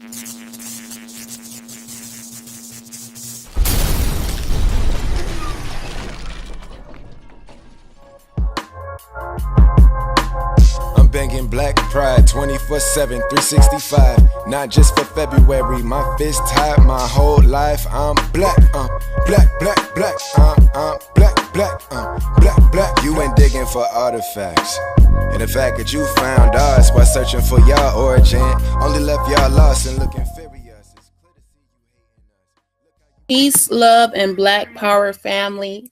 I'm banging black pride 24/7, 365. Not just for February. My fist tied my whole life. I'm black, black, black, black. I'm black, black, black, black. You ain't digging for artifacts. And the fact that you found us while searching for your origin only left y'all lost and looking furious. Peace, love, and Black Power family.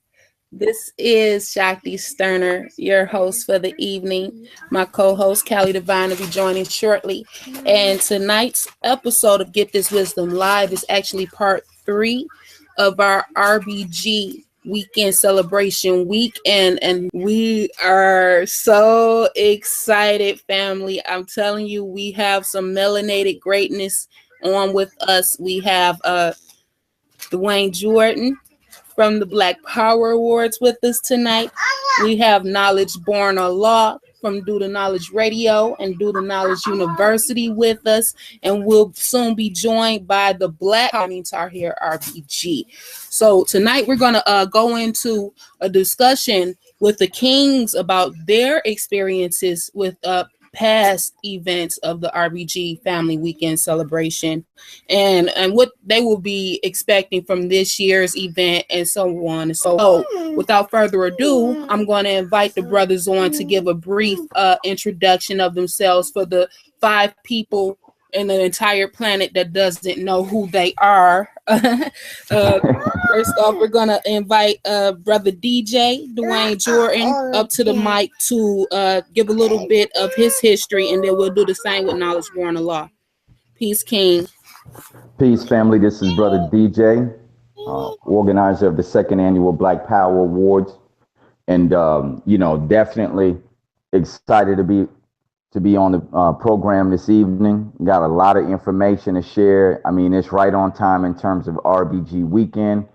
This is Shakti Sterner, your host for the evening. My co-host, Callie Divine, will be joining shortly. And tonight's episode of Get This Wisdom Live is actually part 3 of our RBG weekend celebration week. And we are so excited, family. I'm telling you, we have some melanated greatness on with us. We have Duane Jordan from the Black Power Awards with us tonight. We have Knowledge Born of Law from Do the Knowledge Radio and Do the Knowledge University with us. And we'll soon be joined by the Tahir RBG. So tonight we're going to go into a discussion with the Kings about their experiences with past events of the RBG Family Weekend celebration and what they will be expecting from this year's event and so on. So without further ado, I'm going to invite the brothers on to give a brief introduction of themselves for the 5 people in the entire planet that doesn't know who they are. First off, we're going to invite brother DJ Duane Jordan up to the mic to give a little bit of his history, and then we'll do the same with Knowledge Born of Law. Peace, King. Peace, family. This is brother DJ, organizer of the 2nd annual Black Power Awards, and definitely excited to be on the program this evening. Got a lot of information to share. I mean, it's right on time in terms of RBG weekend.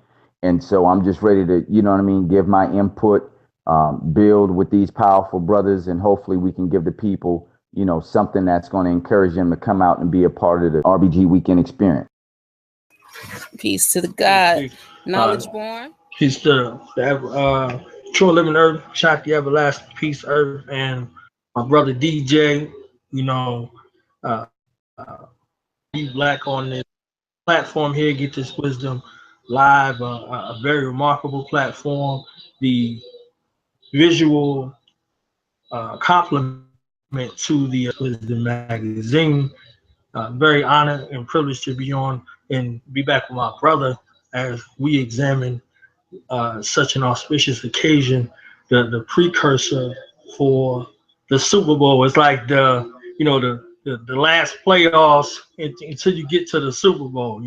And so I'm just ready to, give my input, build with these powerful brothers, and hopefully we can give the people, something that's going to encourage them to come out and be a part of the RBG weekend experience. Peace to the God. Knowledge Born. Peace to True Living Earth, Shakti Everlasting Peace Earth, and my brother DJ, be black on this platform here, Get This Wisdom Live, a very remarkable platform. The visual compliment to the Wisdom magazine. Very honored and privileged to be on and be back with my brother as we examine such an auspicious occasion, the precursor for the Super Bowl. Is like the last playoffs until you get to the Super Bowl.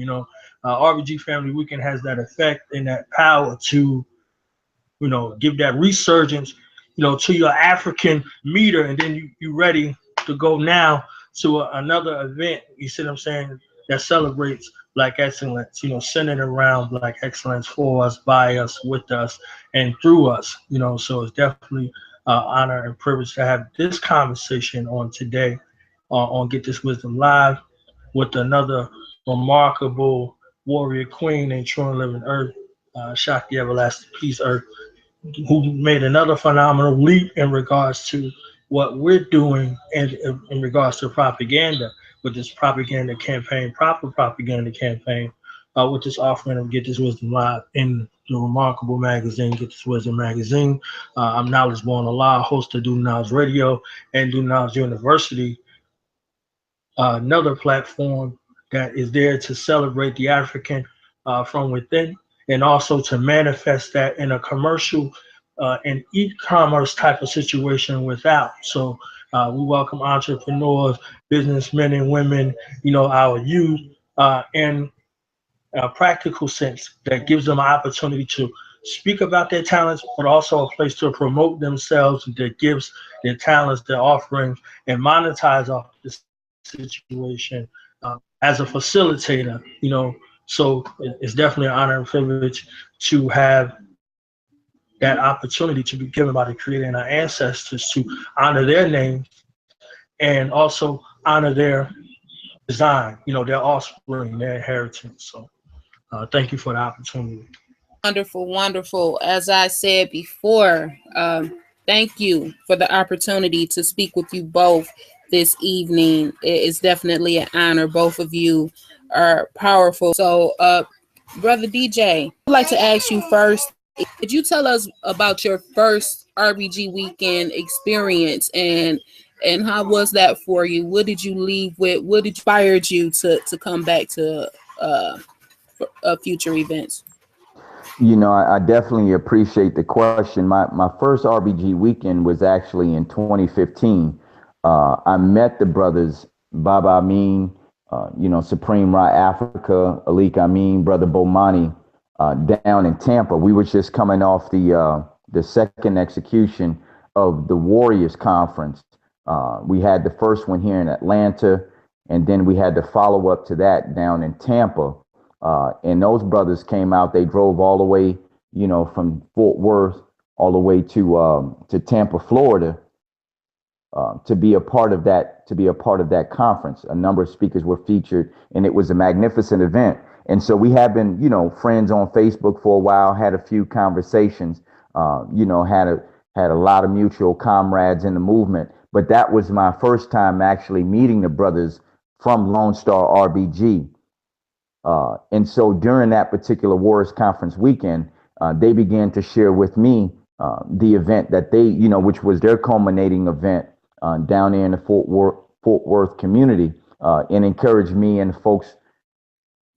RBG Family Weekend has that effect and that power to, give that resurgence, to your African meter, and then you ready to go now to another event. You see what I'm saying? That celebrates Black excellence, centered around Black excellence for us, by us, with us, and through us. So it's definitely honor and privilege to have this conversation on today on Get This Wisdom Live with another remarkable warrior queen named True Living Earth, Shakti Everlasting Peace Earth, who made another phenomenal leap in regards to what we're doing and in regards to propaganda with this propaganda campaign, proper propaganda campaign, with this offering of Get This Wisdom Live in the remarkable magazine, Get This Wisdom magazine. I'm Knowledge Born of Law, host of Do Knowledge Radio and Do Knowledge University, another platform that is there to celebrate the African from within, and also to manifest that in a commercial and e-commerce type of situation without. So we welcome entrepreneurs, businessmen and women, our youth, in a practical sense that gives them an opportunity to speak about their talents, but also a place to promote themselves, their gifts, their talents, their offerings, and monetize off this situation as a facilitator. So it's definitely an honor and privilege to have that opportunity to be given by the Creator and our ancestors to honor their names and also honor their design, their offspring, their inheritance. So thank you for the opportunity. Wonderful, wonderful. As I said before, thank you for the opportunity to speak with you both this evening. It's definitely an honor. Both of you are powerful. So, Brother DJ, I'd like to ask you first, could you tell us about your first RBG weekend experience and how was that for you? What did you leave with? What inspired you to come back to future events? I definitely appreciate the question. My first RBG weekend was actually in 2015. I met the brothers Baba Amin, Supreme Ra Africa, Alik Amin, Brother Bomani, down in Tampa. We were just coming off the second execution of the Warriors Conference. We had the first one here in Atlanta, and then we had the follow up to that down in Tampa. And those brothers came out. They drove all the way, from Fort Worth all the way to Tampa, Florida, to be a part of that conference. A number of speakers were featured, and it was a magnificent event. And so we have been, friends on Facebook for a while. Had a few conversations. Had a lot of mutual comrades in the movement. But that was my first time actually meeting the brothers from Lone Star RBG. And so during that particular Warriors Conference weekend, they began to share with me the event that they, which was their culminating event down there in the Fort Worth community, and encouraged me and folks,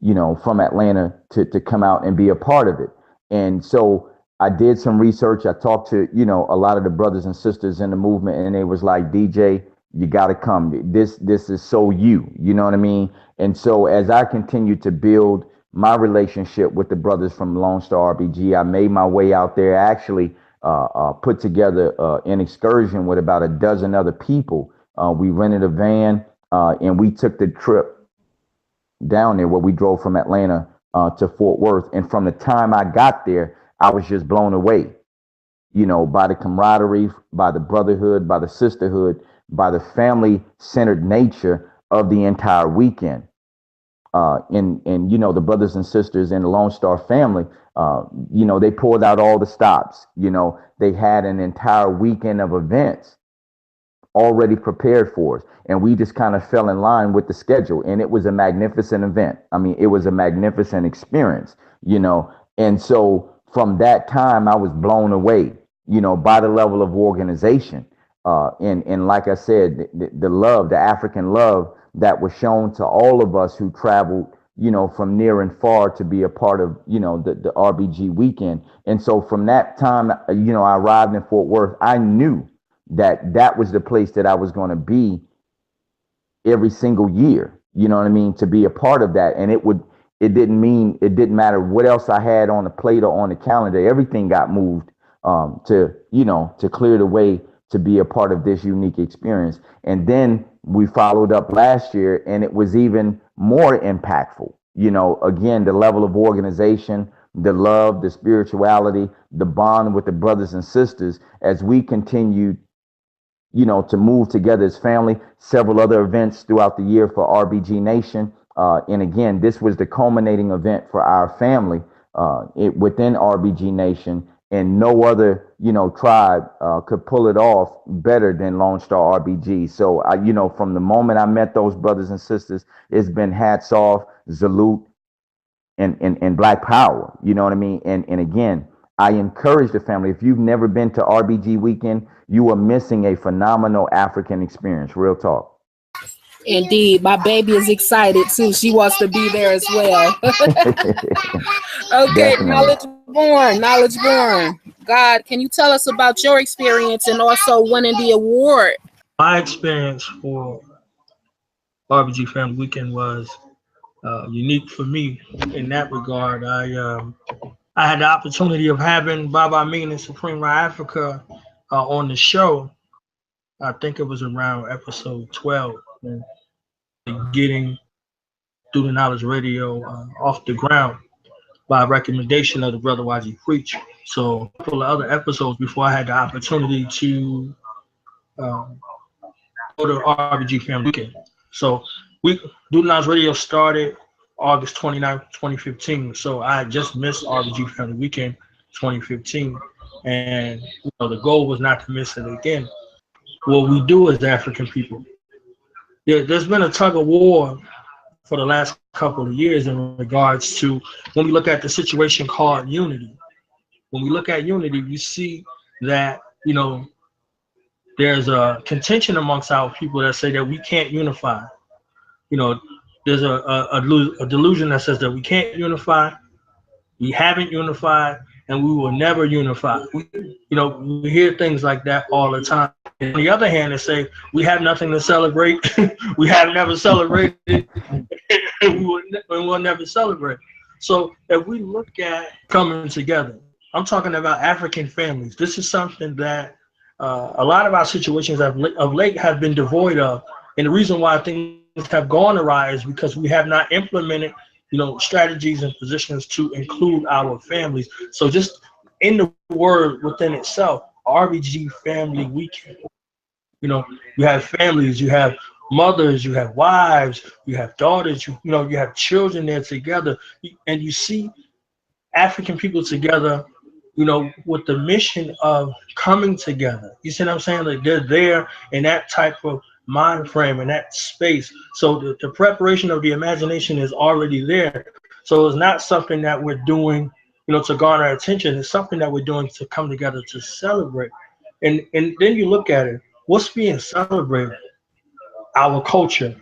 from Atlanta to come out and be a part of it. And so I did some research. I talked to, a lot of the brothers and sisters in the movement, and they was like, DJ, you got to come. This is so you know what I mean? And so as I continued to build my relationship with the brothers from Lone Star RBG, I made my way out there. I actually put together an excursion with about a dozen other people. We rented a van and we took the trip down there where we drove from Atlanta to Fort Worth. And from the time I got there, I was just blown away, by the camaraderie, by the brotherhood, by the sisterhood, by the family-centered nature of the entire weekend. And the brothers and sisters in the Lone Star family, they pulled out all the stops. They had an entire weekend of events already prepared for us. And we just kind of fell in line with the schedule. And it was a magnificent event. I mean, it was a magnificent experience, And so from that time, I was blown away, by the level of organization. And like I said, the love, the African love that was shown to all of us who traveled, from near and far to be a part of, the RBG weekend. And so from that time, I arrived in Fort Worth, I knew that was the place that I was going to be every single year, to be a part of that. And it didn't matter what else I had on the plate or on the calendar. Everything got moved to clear the way to be a part of this unique experience. And then we followed up last year, and it was even more impactful. Again, the level of organization, the love, the spirituality, the bond with the brothers and sisters as we continued, to move together as family. Several other events throughout the year for RBG Nation. And again, this was the culminating event for our family within RBG Nation. And no other, tribe could pull it off better than Lone Star RBG. So, from the moment I met those brothers and sisters, it's been hats off, salute, and Black Power. You know what I mean? And again, I encourage the family. If you've never been to RBG weekend, you are missing a phenomenal African experience. Real talk. Indeed, my baby is excited too. She wants to be there as well. Okay, Definitely. knowledge born. God, can you tell us about your experience and also winning the award? My experience for RBG Family Weekend was unique for me in that regard. I had the opportunity of having Baba Amin and Supreme Ra Africa on the show. I think it was around episode 12, and getting Through the Knowledge Radio off the ground by recommendation of the brother YG Preach. So a couple of other episodes before I had the opportunity to go to RBG Family Weekend. So Duna's Radio started August 29th, 2015. So I just missed RBG Family Weekend 2015. And the goal was not to miss it again. What we do as African people, there's been a tug of war for the last couple of years in regards to when we look at the situation called unity. When we look at unity, we see that, there's a contention amongst our people that say that we can't unify. There's a delusion that says that we can't unify, we haven't unified, and we will never unify. We hear things like that all the time. And on the other hand, they say we have nothing to celebrate. We have never celebrated, and we will never celebrate. So if we look at coming together, I'm talking about African families. This is something that a lot of our situations of late have been devoid of. And the reason why things have gone awry is because we have not implemented, strategies and positions to include our families. So just in the word within itself, RBG Family Weekend, you have families, you have mothers, you have wives, you have daughters, you have children there together, and you see African people together, with the mission of coming together. You see what I'm saying? Like they're there in that type of mind frame and that space. So the preparation of the imagination is already there. So it's not something that we're doing, to garner attention. It's something that we're doing to come together to celebrate. And then you look at it, what's being celebrated? Our culture.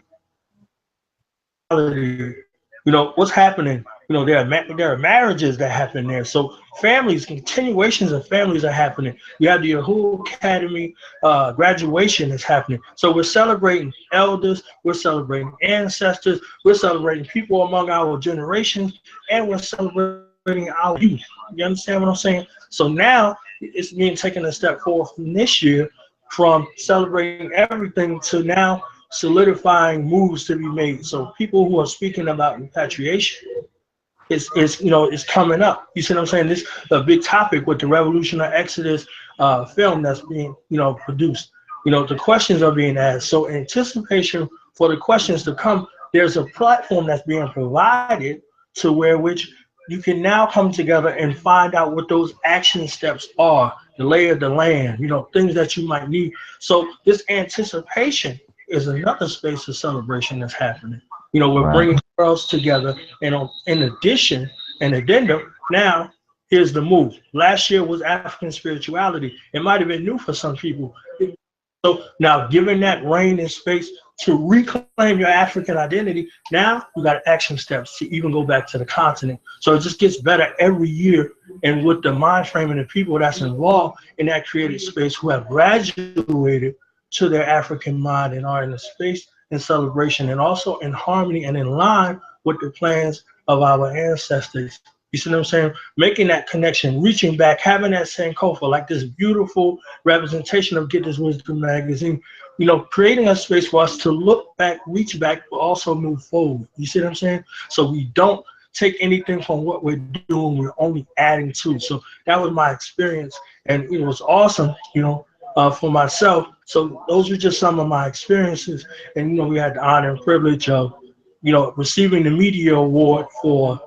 What's happening? There are marriages that happen there. So families, continuations of families are happening. You have the Yahoo Academy graduation is happening. So we're celebrating elders, we're celebrating ancestors, we're celebrating people among our generations, and we're celebrating our youth. You understand what I'm saying? So now it's being taken a step forward from this year, from celebrating everything to now solidifying moves to be made. So people who are speaking about repatriation is coming up. You see what I'm saying? This a big topic with the Revolution of Exodus film that's being produced. The questions are being asked. So in anticipation for the questions to come, there's a platform that's being provided to which you can now come together and find out what those action steps are, the lay of the land, things that you might need. So this anticipation is another space of celebration that's happening. We're bringing girls together, and in addition, an addendum, now here's the move. Last year was African spirituality. It might have been new for some people. So now giving that reign and space to reclaim your African identity, now you got action steps to even go back to the continent. So it just gets better every year. And with the mind frame and the people that's involved in that creative space who have graduated to their African mind and are in a space in celebration and also in harmony and in line with the plans of our ancestors. You see what I'm saying? Making that connection, reaching back, having that Sankofa, like this beautiful representation of Get This Wisdom magazine, creating a space for us to look back, reach back, but also move forward. You see what I'm saying? So we don't take anything from what we're doing, we're only adding to. So that was my experience, and it was awesome, for myself. So those are just some of my experiences. And, we had the honor and privilege of, receiving the media award for,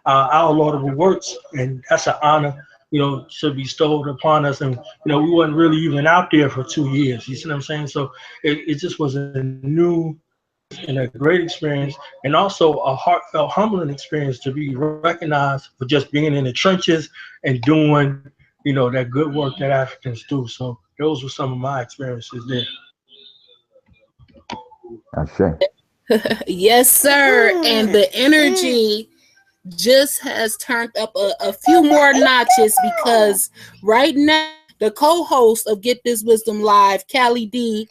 our laudable works. And that's an honor, to be bestowed upon us. And, we wasn't really even out there for 2 years. You see what I'm saying? So it just was a new and a great experience, and also a heartfelt, humbling experience to be recognized for just being in the trenches and doing, that good work that Africans do. So those were some of my experiences there. That's right. Yes, sir. And the energy just has turned up a few more notches, because right now the co-host of Get This Wisdom Live, Callie D,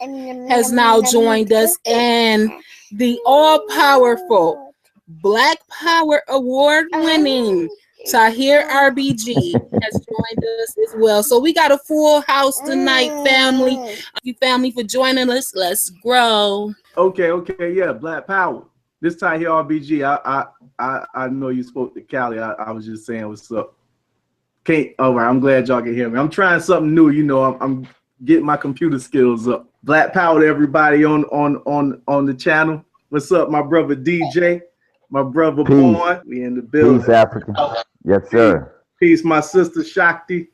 has now joined us, and the all-powerful Black Power Award-winning Tahir RBG has joined us as well. So we got a full house tonight, family. Thank you, family, for joining us. Let's grow. Okay, yeah, Black Power. This Tahir RBG. I know you spoke to Callie. I was just saying what's up. All right, I'm glad y'all can hear me. I'm trying something new. I'm getting my computer skills up. Black Power to everybody on the channel. What's up, my brother DJ? My brother Peace. Duane. We in the building. Peace, Africa. Yes, sir. Peace, my sister Shakti.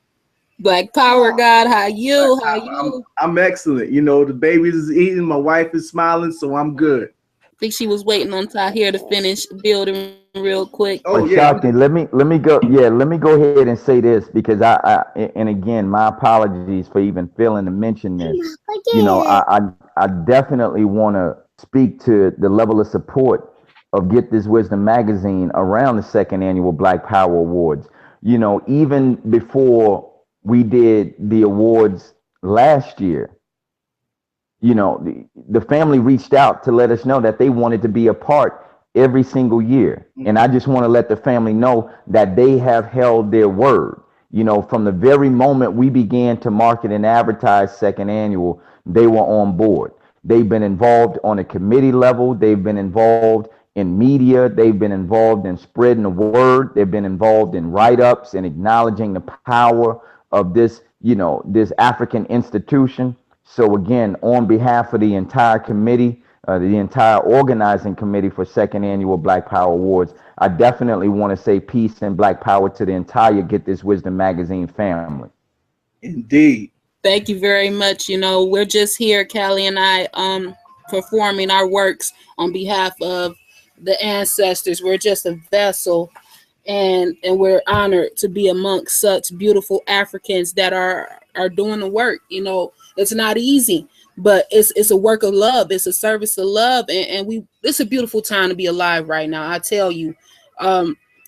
Black Power God, how you? How you? I'm excellent. You know, the babies is eating, my wife is smiling, so I'm good. I think she was waiting on Tahir to finish building real quick. Oh yeah. Shakti, let me go. Yeah, let me go ahead and say this because and again, my apologies for even failing to mention this. You know, I definitely want to speak to the level of support of Get This Wisdom magazine around the second annual Black Power Awards. You know, even before we did the awards last year, you know, the family reached out to let us know that they wanted to be a part every single year. And I just want to let the family know that they have held their word. You know, from the very moment we began to market and advertise second annual, they were on board. They've been involved on a committee level. They've been involved in media. They've been involved in spreading the word. They've been involved in write-ups and acknowledging the power of this, you know, this African institution. So again, on behalf of the entire committee, the entire organizing committee for second annual Black Power Awards, I definitely want to say peace and Black Power to the entire Get This Wisdom magazine family. Indeed. Thank you very much. You know, we're just here, Callie and I, performing our works on behalf of the ancestors. We're just a vessel, and we're honored to be amongst such beautiful Africans that are doing the work. You know, it's not easy, but it's a work of love. It's a service of love, and it's a beautiful time to be alive right now. I tell you,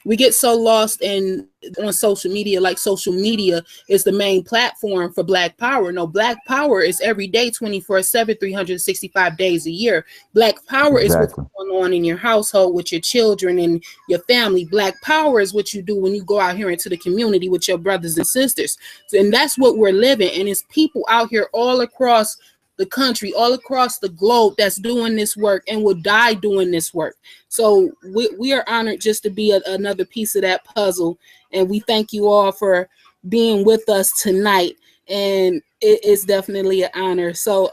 we get so lost on social media, like social media is the main platform for Black Power. No, Black Power is every day, 24/7, 365 days a year. Black Power is what's going on in your household with your children and your family. Black Power is what you do when you go out here into the community with your brothers and sisters. And that's what we're living. And it's people out here all across the country, all across the globe that's doing this work and will die doing this work. So we are honored just to be another piece of that puzzle. And we thank you all for being with us tonight. And it's definitely an honor. So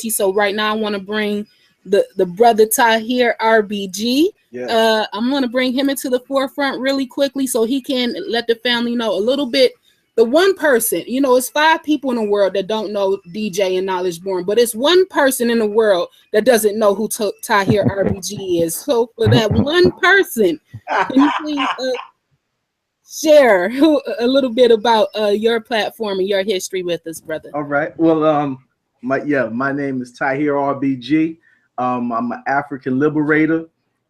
so right now I want to bring the brother Tahir RBG. Yeah. I'm going to bring him into the forefront really quickly so he can let the family know a little bit. The one person, you know, it's 5 people in the world that don't know DJ and Knowledge Born, but it's one person in the world that doesn't know who Tahir RBG is. So for that one person, can you please share a little bit about your platform and your history with us, brother? All right. Well, my name is Tahir RBG. I'm an African liberator,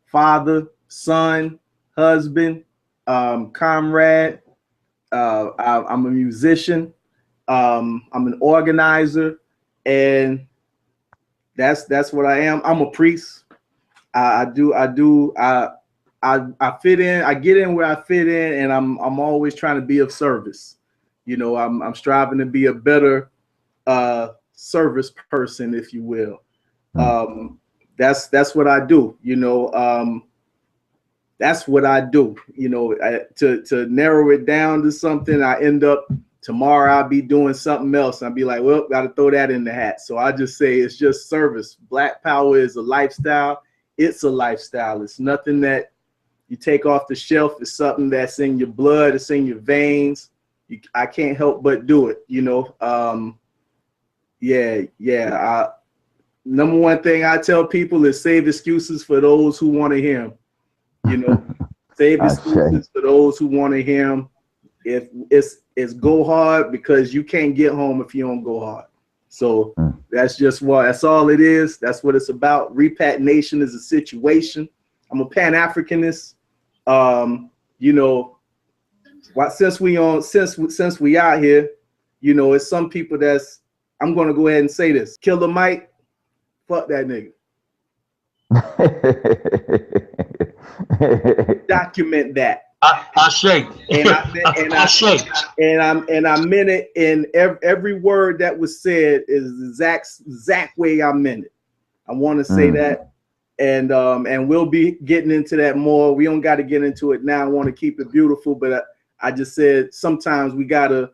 father, son, husband, comrade. I'm a musician. I'm an organizer, and that's what I am. I'm a priest. I fit in. I get in where I fit in, and I'm always trying to be of service. You know, I'm striving to be a better service person, if you will. That's what I do. You know. That's what I do. You know, to narrow it down to something, I end up tomorrow I'll be doing something else. I'll be like, well, got to throw that in the hat. So I just say it's just service. Black Power is a lifestyle. It's a lifestyle. It's nothing that you take off the shelf. It's something that's in your blood. It's in your veins. I can't help but do it. You know. Number one thing I tell people is save excuses for those who want to hear them. You know, save excuses for those who want to hear them. If it's go hard, because you can't get home if you don't go hard. So that's all it is. That's what it's about. Repat Nation is a situation. I'm a Pan-Africanist. You know, since we out here, you know, it's some people I'm gonna go ahead and say this. Killer Mike, fuck that nigga. Document that. I shake. And I meant it in every word that was said is the exact way I meant it. I want to say that, and we'll be getting into that more. We don't got to get into it now. I want to keep it beautiful, but I just said sometimes we gotta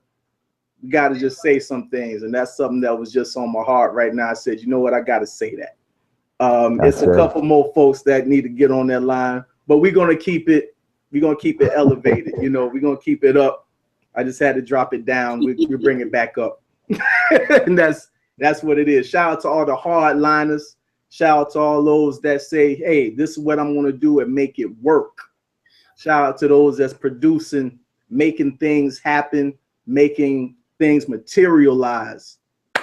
just say some things, and that's something that was just on my heart right now. I said, you know what, I gotta say that. It's a couple more folks that need to get on that line, but we're gonna keep it elevated. You know, we're gonna keep it up. I just had to drop it down. We bring it back up. And that's what it is. Shout out to all the hardliners. Shout out to all those that say, hey, this is what I'm gonna do and make it work. Shout out to those that's producing, making things happen, making things materialize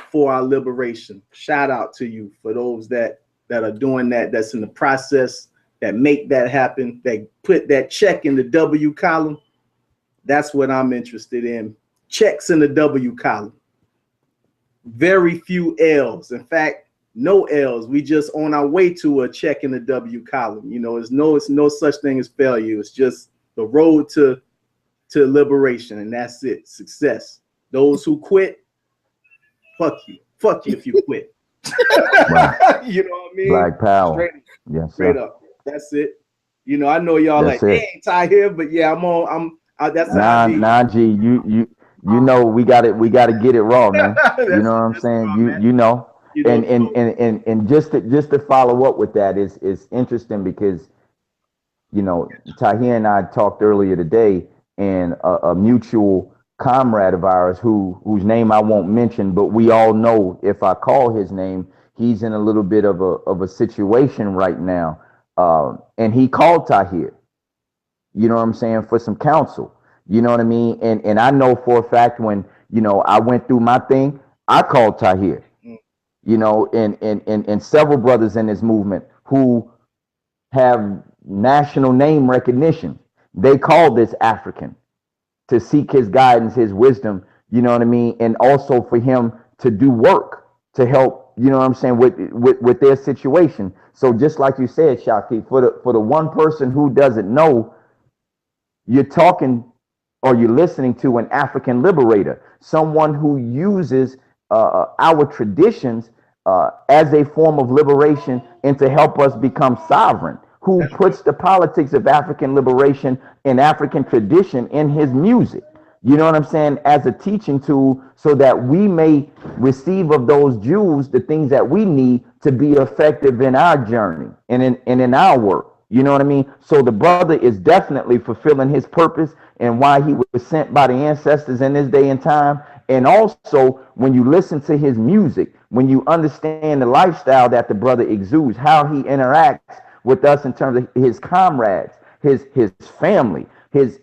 for our liberation. Shout out to you for those that are doing that, that's in the process, that make that happen, that put that check in the W column. That's what I'm interested in. Checks in the W column. Very few L's. In fact, no L's. We just on our way to a check in the W column. You know, it's no such thing as failure. It's just the road to liberation, and that's it. Success. Those who quit, fuck you. Fuck you if you quit. Right. You know what I mean? Black power. Straight up. That's it. You know, I know y'all like, hey, Tahir, but yeah, that's nah, G, you know we got to get it raw, man. You know what I'm saying? You know. And just to follow up with that is interesting because, you know, Tahir and I talked earlier today, and a mutual comrade of ours whose name I won't mention, but we all know if I call his name, he's in a little bit of a situation right now, and he called Tahir. You know what I'm saying, for some counsel. You know what I mean? And I know for a fact when, you know, I went through my thing, I called Tahir. You know, and several brothers in this movement who have national name recognition, they call this African to seek his guidance, his wisdom, you know what I mean? And also for him to do work to help, you know what I'm saying, with their situation. So just like you said, Shaki, for the one person who doesn't know, you're talking or you're listening to an African liberator, someone who uses our traditions as a form of liberation and to help us become sovereign, who puts the politics of African liberation and African tradition in his music. You know what I'm saying? As a teaching tool so that we may receive of those jewels the things that we need to be effective in our journey and in our work. You know what I mean? So the brother is definitely fulfilling his purpose and why he was sent by the ancestors in this day and time. And also, when you listen to his music, when you understand the lifestyle that the brother exudes, how he interacts with us in terms of his comrades, his family, his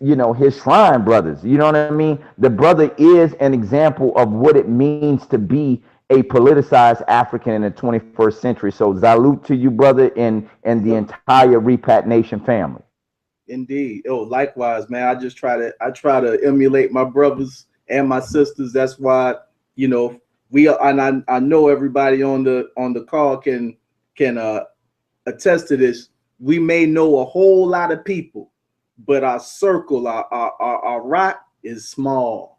shrine brothers, you know what I mean? The brother is an example of what it means to be a politicized African in the 21st century. So salute to you, brother, and the entire Repat Nation family. Indeed. Oh, likewise, man. I try to emulate my brothers and my sisters. That's why, you know, we are, and I know everybody on the call can attest to this. We may know a whole lot of people, but our circle, our rock is small.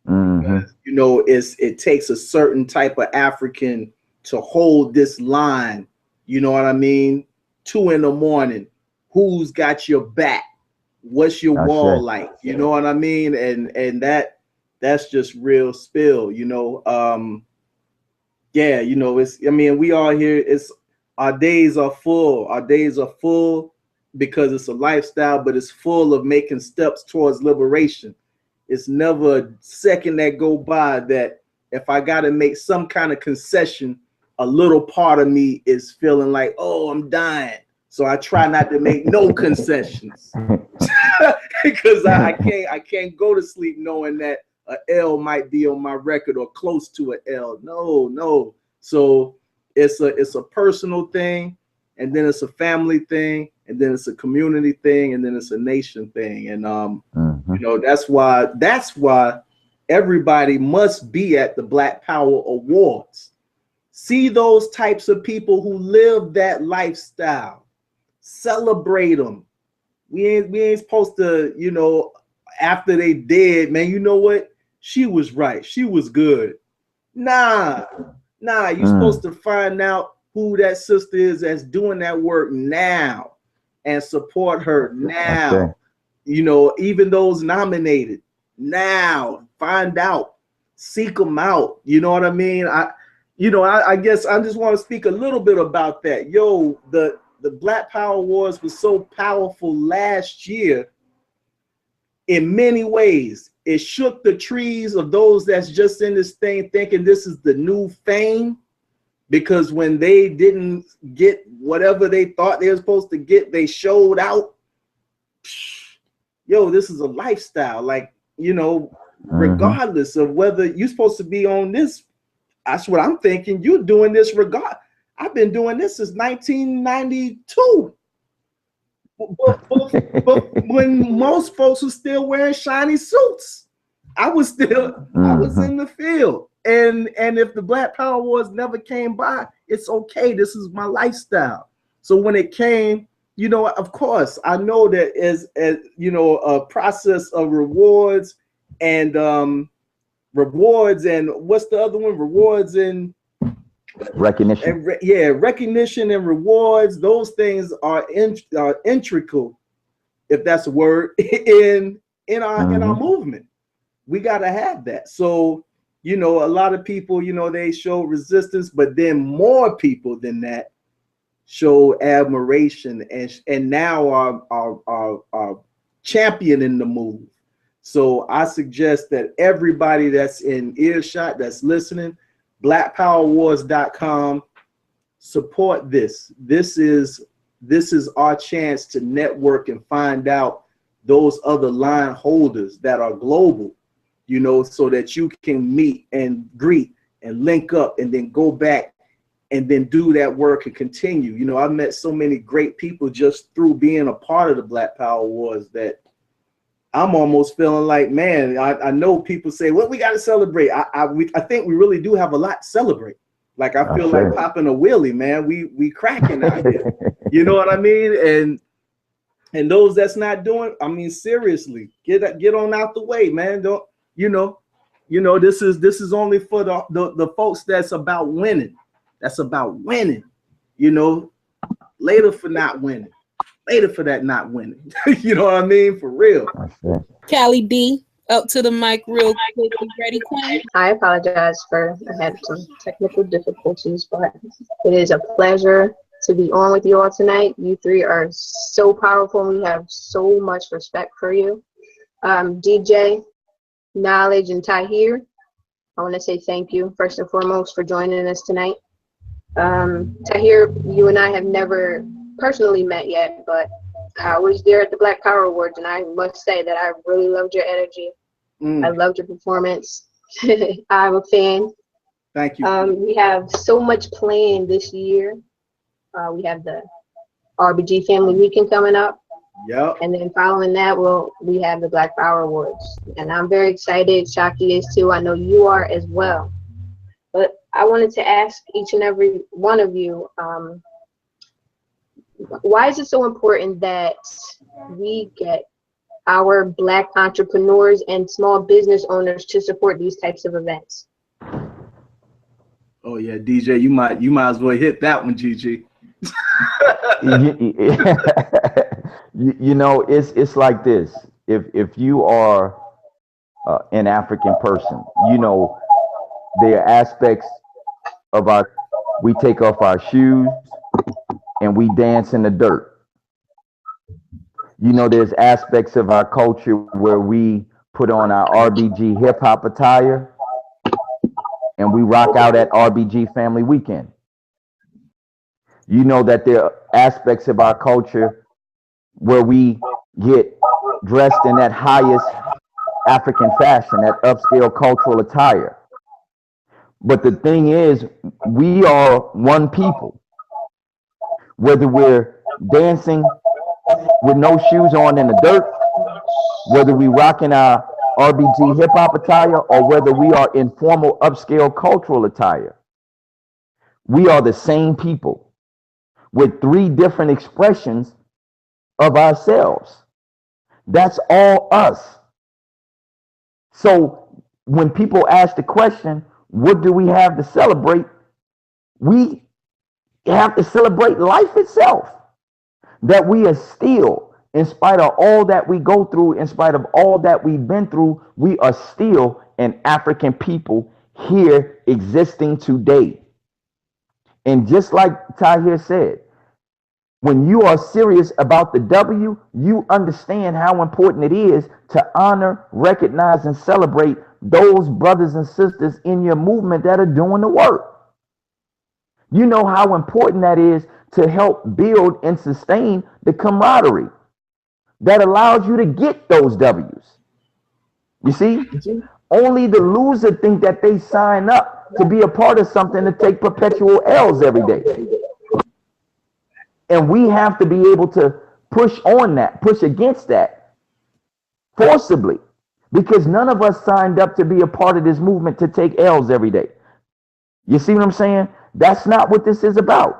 Mm-hmm. You know, it takes a certain type of African to hold this line. You know what I mean? 2 a.m. Who's got your back? What's your wall like? You know what I mean? And that's just real spill. You know, yeah. You know, we all here. Our days are full. Our days are full because it's a lifestyle, but it's full of making steps towards liberation. It's never a second that go by that if I got to make some kind of concession, a little part of me is feeling like, oh, I'm dying. So I try not to make no concessions because I can't go to sleep knowing that a L might be on my record or close to an L. No. So it's a personal thing, and then it's a family thing, and then it's a community thing, and then it's a nation thing. And you know, that's why everybody must be at the Black Power Awards. See those types of people who live that lifestyle. Celebrate them. We ain't supposed to, you know, after they dead, man, you know what? She was right. She was good. Nah, you're supposed to find out who that sister is that's doing that work now and support her now. Okay. You know, even those nominated now, find out, seek them out. You know what I mean? I guess I just want to speak a little bit about that. Yo, the Black Power Wars was so powerful last year in many ways. It shook the trees of those that's just in this thing thinking this is the new fame, because when they didn't get whatever they thought they were supposed to get, they showed out. Yo, this is a lifestyle. Like, regardless of whether you're supposed to be on this, that's what I'm thinking. You're doing this regard. I've been doing this since 1992. But when most folks were still wearing shiny suits, I was in the field. And if the Black Power Wars never came by, it's okay. This is my lifestyle. So when it came, of course, I know that as a process of rewards and what's the other one? Rewards and recognition. Recognition and rewards. Those things are integral, if that's a word, in our movement. We got to have that. So, a lot of people, they show resistance, but then more people than that show admiration and now are championing the move. So I suggest that everybody that's in earshot, that's listening, blackpowerwars.com, support this. This is our chance to network and find out those other line holders that are global, so that you can meet and greet and link up and then go back and then do that work and continue. I've met so many great people just through being a part of the Black Power Wars that I'm almost feeling like, man, I know people say, well, we got to celebrate. I think we really do have a lot to celebrate. Like, I feel like popping a wheelie, man. We cracking out here. You know what I mean? And those that's not doing, I mean, seriously, get on out the way, man. Don't, this is only for the folks that's about winning. That's about winning, later for not winning. Later for that not winning. You know what I mean? For real. Callie D, up to the mic real quick. You ready, Queen? I apologize I had some technical difficulties, but it is a pleasure to be on with you all tonight. You three are so powerful. We have so much respect for you. DJ, Knowledge, and Tahir, I want to say thank you, first and foremost, for joining us tonight. Tahir, you and I have never personally met yet, but I was there at the Black Power Awards, and I must say that I really loved your energy. I loved your performance. I'm a fan. Thank you. We have so much planned this year. We have the RBG Family Weekend coming up. Yep. And then following that, we have the Black Power Awards. And I'm very excited. Shakti is too. I know you are as well. But I wanted to ask each and every one of you, why is it so important that we get our Black entrepreneurs and small business owners to support these types of events? Oh yeah, DJ, you might as well hit that one, GG. It's like this. If you are an African person, there are aspects of we take off our shoes and we dance in the dirt. There's aspects of our culture where we put on our RBG hip hop attire and we rock out at RBG Family Weekend. That there are aspects of our culture where we get dressed in that highest African fashion, that upscale cultural attire. But the thing is, we are one people. Whether we're dancing with no shoes on in the dirt, whether we rocking our RBG hip hop attire, or whether we are in formal upscale cultural attire, we are the same people with three different expressions of ourselves. That's all us. So when people ask the question, what do we have to celebrate? We have to celebrate life itself. That we are still, in spite of all that we go through, in spite of all that we've been through, we are still an African people here existing today. And just like Tahir said, when you are serious about the W, you understand how important it is to honor, recognize, and celebrate those brothers and sisters in your movement that are doing the work. You know how important that is to help build and sustain the camaraderie that allows you to get those W's. You see, only the loser think that they sign up to be a part of something to take perpetual L's every day. And we have to be able to push on that, push against that forcibly, because none of us signed up to be a part of this movement to take L's every day. You see what I'm saying? That's not what this is about.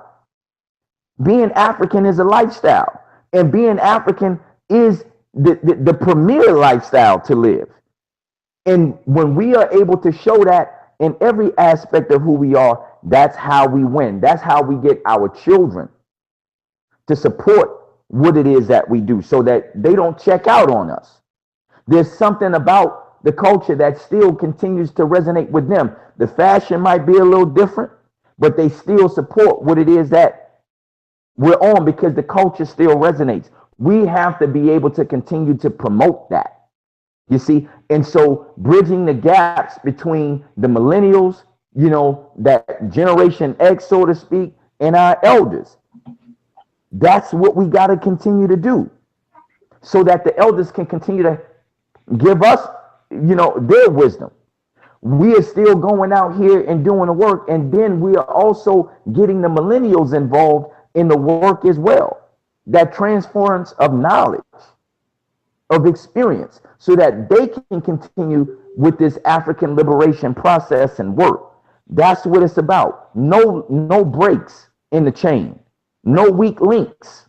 Being African is a lifestyle, and being African is the premier lifestyle to live. And when we are able to show that in every aspect of who we are, that's how we win. That's how we get our children to support what it is that we do, so that they don't check out on us. There's something about the culture that still continues to resonate with them. The fashion might be a little different, but they still support what it is that we're on, because the culture still resonates. We have to be able to continue to promote that, you see. And so bridging the gaps between the millennials, you know, that Generation X, so to speak, and our elders, that's what we got to continue to do, so that the elders can continue to give us, you know, their wisdom. We are still going out here and doing the work, and then we are also getting the millennials involved in the work as well. That transference of knowledge, of experience, so that they can continue with this African liberation process and work. That's what it's about. No breaks in the chain. No weak links.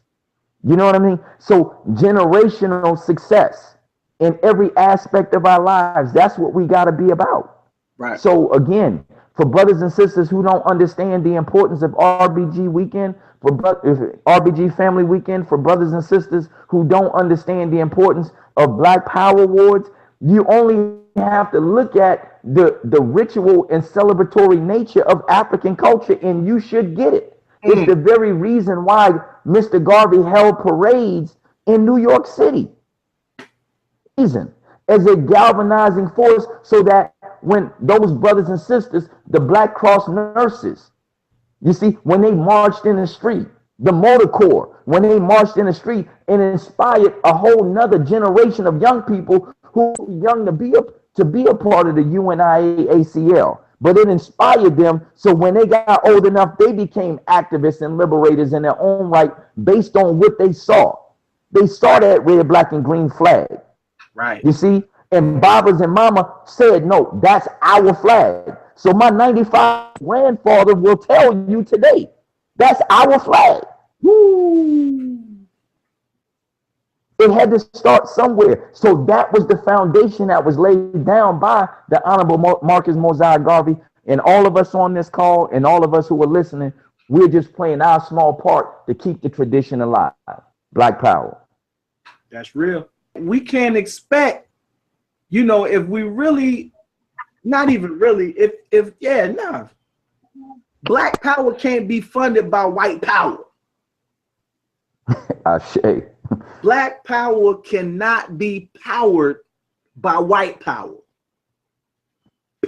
You know what I mean? So generational success in every aspect of our lives, that's what we got to be about. Right. So again, for brothers and sisters who don't understand the importance of RBG weekend, for RBG family weekend, for brothers and sisters who don't understand the importance of Black Power Awards, you only have to look at the ritual and celebratory nature of African culture, and you should get it. It's the very reason why Mr. Garvey held parades in New York City. Reason as a galvanizing force, so that when those brothers and sisters, the Black Cross nurses, you see, when they marched in the street, the Motor Corps, when they marched in the street and inspired a whole nother generation of young people who were young to be a part of the UNIA ACL. But it inspired them, so when they got old enough, they became activists and liberators in their own right, based on what they saw. They saw that red, black, and green flag. Right. You see? And Babas and Mama said, no, that's our flag. So my 95 grandfather will tell you today, that's our flag. Woo! It had to start somewhere. So that was the foundation that was laid down by the Honorable Marcus Mosiah Garvey. And all of us on this call and all of us who are listening, we're just playing our small part to keep the tradition alive. Black Power. That's real. We can't expect, you know, if we really, not even really, Black Power can't be funded by white power. Ashe. Black Power cannot be powered by white power.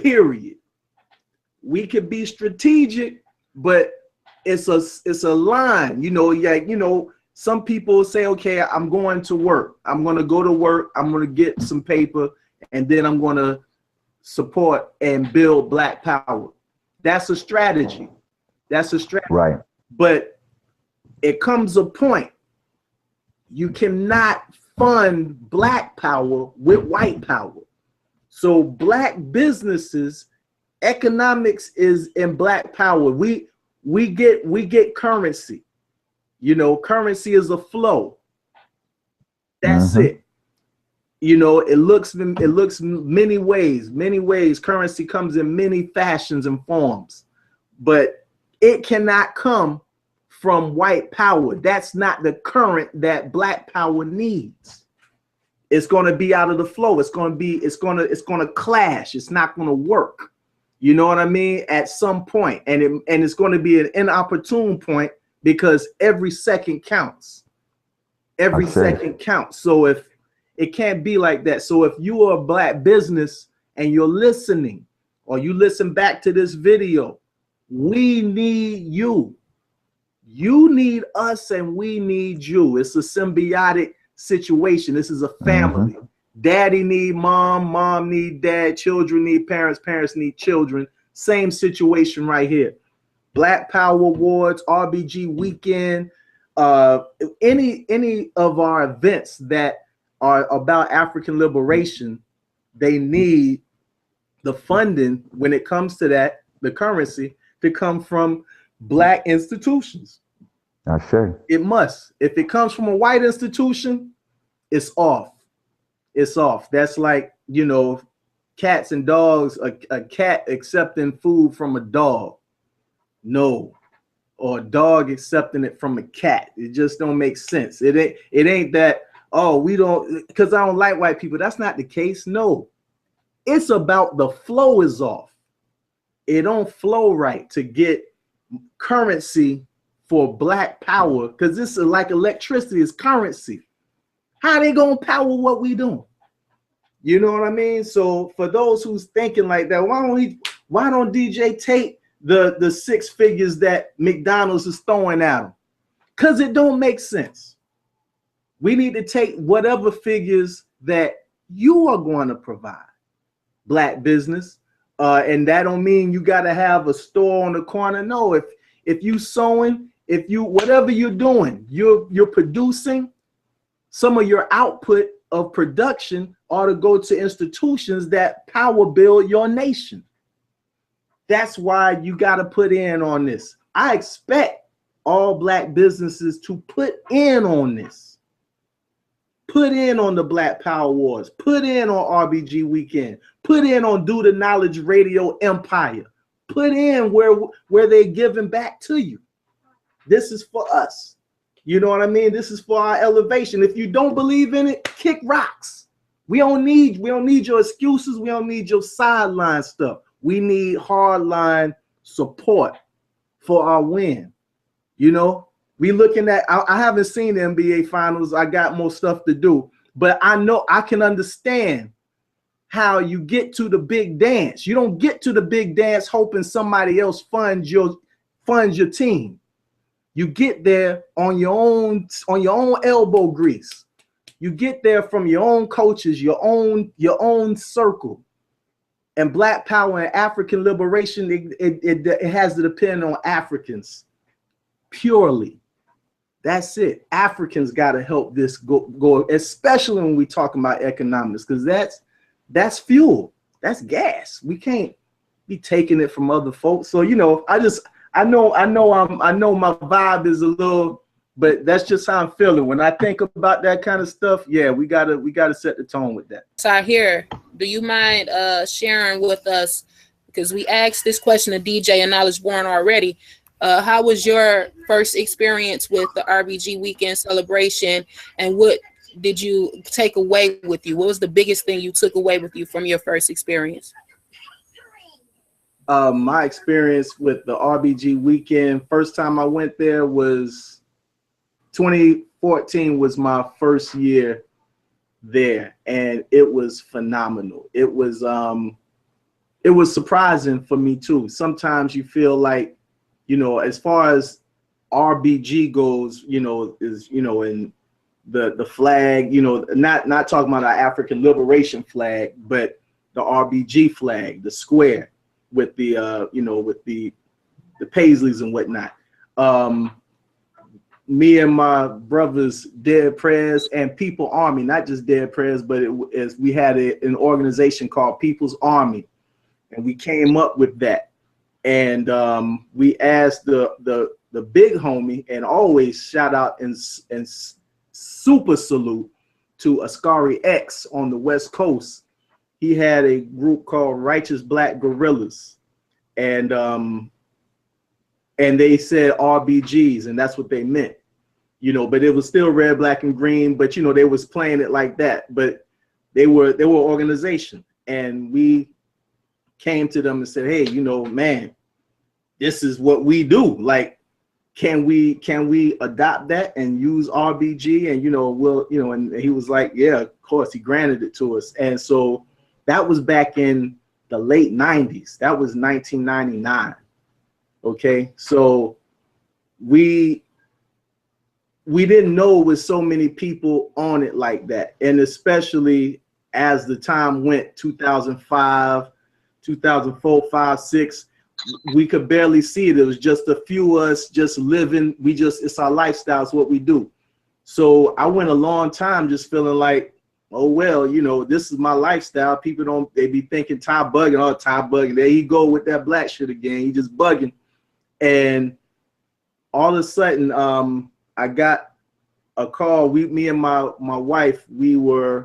Period. We could be strategic, but it's a line. You know, like, you know, some people say, okay, I'm going to work. I'm going to go to work. I'm going to get some paper, and then I'm going to support and build Black Power. That's a strategy. That's a strategy. Right. But it comes a point. You cannot fund Black Power with white power. So Black businesses, economics is in Black Power. We get currency. You know, currency is a flow. That's it. You know, it looks many ways. Many ways. Currency comes in many fashions and forms, but it cannot come from white power. That's not the current that Black Power needs. It's going to be out of the flow. It's going to clash. It's not going to work. You know what I mean? At some point, and it's going to be an inopportune point because every second counts. Every second counts. So if it can't be like that. So if you are a Black business and you're listening, or you listen back to this video, we need you. You need us and we need you. It's a symbiotic situation. This is a family. Daddy need mom, mom need dad, children need parents, parents need children. Same situation right here. Black Power Awards, RBG Weekend, any of our events that are about African liberation, they need the funding when it comes to that, the currency, to come from Black institutions. It must. If it comes from a white institution, it's off. It's off. That's like, you know, cats and dogs, a cat accepting food from a dog. No. Or a dog accepting it from a cat. It just don't make sense. It ain't that, oh, we don't, because I don't like white people. That's not the case. No. It's about the flow is off. It don't flow right to get currency for Black power, because this is like electricity is currency. How they gonna power what we doing? You know what I mean? So for those who's thinking like that, why don't DJ take the 6 figures that McDonald's is throwing at them? Because it don't make sense. We need to take whatever figures that you are going to provide, Black business. And that don't mean you got to have a store on the corner. No, if you sewing, if you whatever you're doing, you're producing, some of your output of production ought to go to institutions that power build your nation. That's why you got to put in on this. I expect all Black businesses to put in on this. Put in on the Black Power Wars. Put in on RBG Weekend. Put in on Do the Knowledge Radio Empire. Put in where they're giving back to you. This is for us. You know what I mean? This is for our elevation. If you don't believe in it, kick rocks. We don't need your excuses. We don't need your sideline stuff. We need hardline support for our win. You know, we looking at, I haven't seen the NBA finals. I got more stuff to do, but I know I can understand how you get to the big dance. You don't get to the big dance hoping somebody else funds your team. You get there on your own elbow grease. You get there from your own coaches, your own circle. And Black power and African liberation, it has to depend on Africans purely. That's it. Africans got to help this go, especially when we talking about economics, because that's fuel, that's gas. We can't be taking it from other folks. So, you know, I know my vibe is a little, but that's just how I'm feeling when I think about that kind of stuff. Yeah, we gotta set the tone with that. Tahir, do you mind sharing with us, because we asked this question to DJ and Knowledge Born already. How was your first experience with the RBG Weekend celebration, and what did you take away with you? What was the biggest thing you took away with you from your first experience? My experience with the RBG Weekend, first time I went there was 2014 was my first year there, and it was phenomenal. It was surprising for me too. Sometimes you feel like, you know, as far as RBG goes, you know, is, you know, in the flag, you know, not talking about our African liberation flag, but the RBG flag, the square with the you know, with the paisleys and whatnot. Me and my brothers, Dead Prayers and People Army, not just Dead Prayers, but we had an organization called People's Army, and we came up with that. And we asked the big homie, and always shout out and super salute to Askari X on the West Coast. He had a group called Righteous Black Guerrillas, and they said RBGs, and that's what they meant, you know. But it was still red, black, and green. But you know, they was playing it like that. But they were organization, and we came to them and said, hey, you know, man, this is what we do. Like, can we adopt that and use RBG? And, you know, and he was like, yeah, of course. He granted it to us. And so that was back in the late 90s. That was 1999. Okay. So we didn't know with so many people on it like that. And especially as the time went, 2005, 2004, 5, 6, we could barely see it. It was just a few of us just living. It's our lifestyle. It's what we do. So I went a long time just feeling like, oh, well, you know, this is my lifestyle. People they be thinking Ty bugging, oh, Ty bugging. There he go with that black shit again. He just bugging. And all of a sudden, I got a call. Me and my wife, I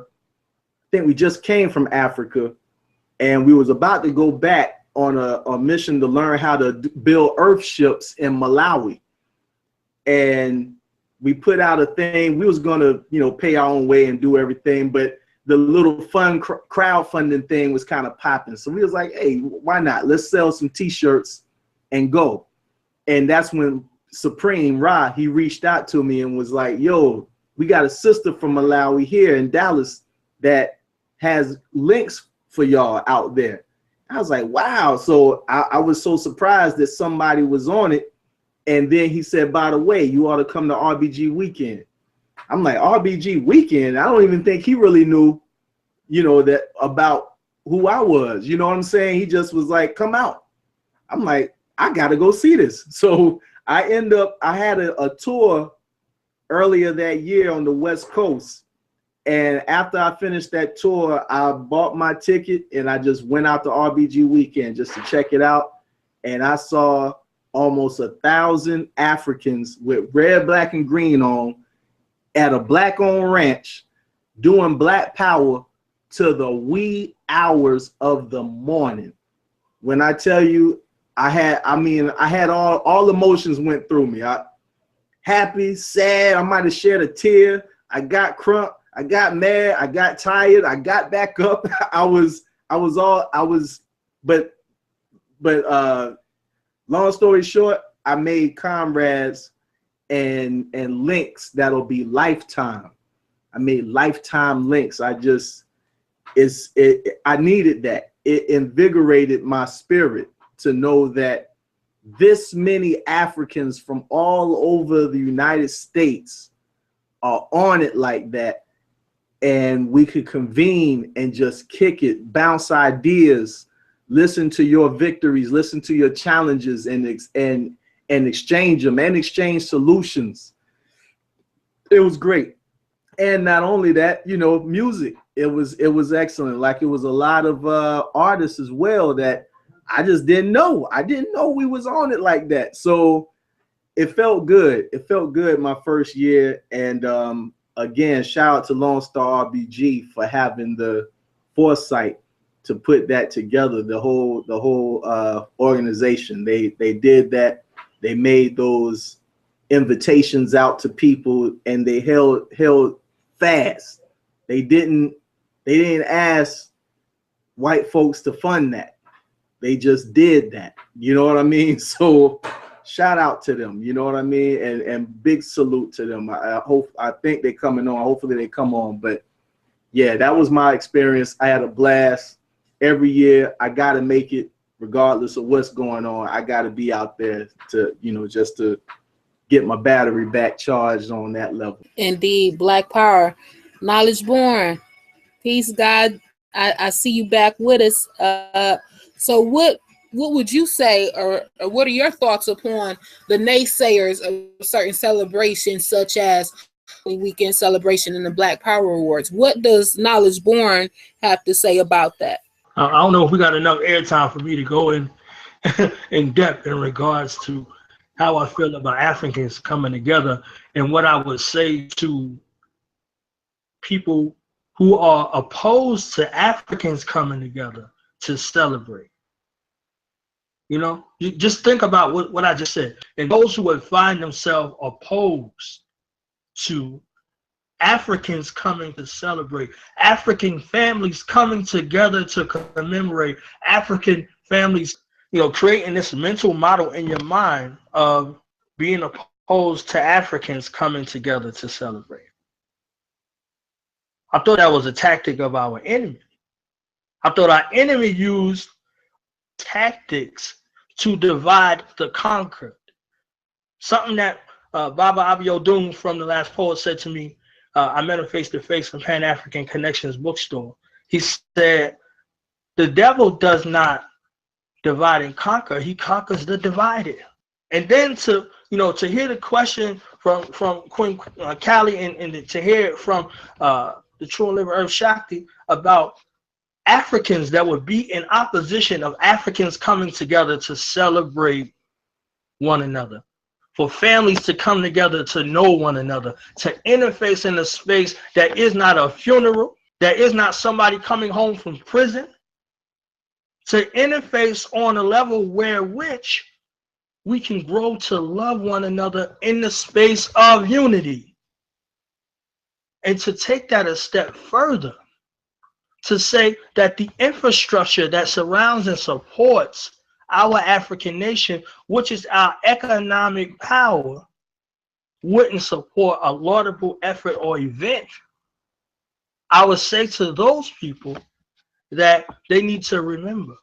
think we just came from Africa, and we was about to go back on a mission to learn how to build earth ships in Malawi. And we put out a thing. We was gonna, you know, pay our own way and do everything, but the little fun crowdfunding thing was kind of popping. So we was like, hey, why not? Let's sell some t-shirts and go. And that's when Supreme Ra, he reached out to me and was like, yo, we got a sister from Malawi here in Dallas that has links for y'all out there. I was like, wow. So I was so surprised that somebody was on it. And then he said, by the way, you ought to come to RBG Weekend. I'm like, RBG Weekend? I don't even think he really knew, you know, that about who I was. You know what I'm saying? He just was like, come out. I'm like, I got to go see this. So I had a tour earlier that year on the West Coast. And after I finished that tour, I bought my ticket and I just went out to RBG Weekend just to check it out. And I saw almost 1,000 Africans with red, black, and green on at a black-owned ranch doing Black Power to the wee hours of the morning. When I tell you, I had all emotions went through me. Happy, sad, I might have shed a tear. I got crunk. I got mad, I got tired, I got back up. But long story short, I made comrades and links that'll be lifetime. I made lifetime links. I needed that. It invigorated my spirit to know that this many Africans from all over the United States are on it like that. And we could convene and just kick it, bounce ideas, listen to your victories, listen to your challenges, and exchange them and exchange solutions. It was great. And not only that, you know, music, it was excellent. Like, it was a lot of artists as well that I just didn't know. I didn't know we was on it like that. So it felt good. It felt good my first year. And again, shout out to Lone Star RBG for having the foresight to put that together. The whole organization. They did that. They made those invitations out to people, and they held fast. They didn't ask white folks to fund that. They just did that. You know what I mean? So shout out to them, you know what I mean? And big salute to them. I think they're coming on. Hopefully they come on. But yeah, that was my experience. I had a blast. Every year I gotta make it, regardless of what's going on. I gotta be out there to, you know, just to get my battery back charged on that level. Indeed, Black Power. Knowledge Born. Peace, God. I see you back with us. So what would you say, or what are your thoughts upon the naysayers of certain celebrations, such as the weekend celebration and the Black Power Awards? What does Knowledge Born have to say about that? I don't know if we got enough airtime for me to go in depth in regards to how I feel about Africans coming together, and what I would say to people who are opposed to Africans coming together to celebrate. You know, you just think about what I just said. And those who would find themselves opposed to Africans coming to celebrate, African families coming together to commemorate, African families, creating this mental model in your mind of being opposed to Africans coming together to celebrate. I thought that was a tactic of our enemy. I thought our enemy used tactics to divide the conquered. Something that Baba Abiodun from The Last Poet said to me, I met him face to face in Pan-African Connections bookstore. He said, the devil does not divide and conquer, he conquers the divided. And then to hear the question from Queen Callie and to hear it from the True and Living Earth Shakti about Africans that would be in opposition of Africans coming together to celebrate one another, for families to come together to know one another, to interface in a space that is not a funeral, that is not somebody coming home from prison, to interface on a level where which we can grow to love one another in the space of unity. And to take that a step further, to say that the infrastructure that surrounds and supports our African nation, which is our economic power, wouldn't support a laudable effort or event, I would say to those people that they need to remember.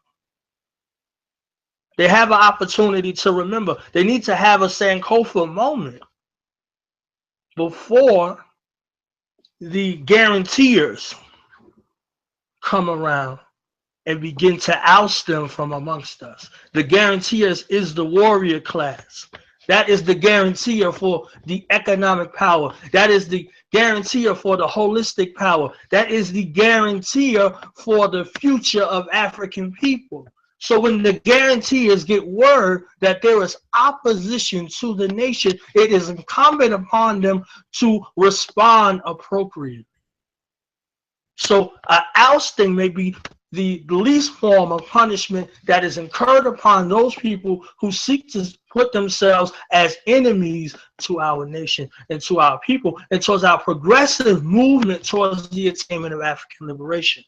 They have an opportunity to remember. They need to have a Sankofa moment before the guaranteers come around and begin to oust them from amongst us. The guaranteers is the warrior class. That is the guarantor for the economic power. That is the guarantor for the holistic power. That is the guarantor for the future of African people. So when the guaranteers get word that there is opposition to the nation, it is incumbent upon them to respond appropriately. So ousting may be the least form of punishment that is incurred upon those people who seek to put themselves as enemies to our nation and to our people and towards our progressive movement towards the attainment of African liberation.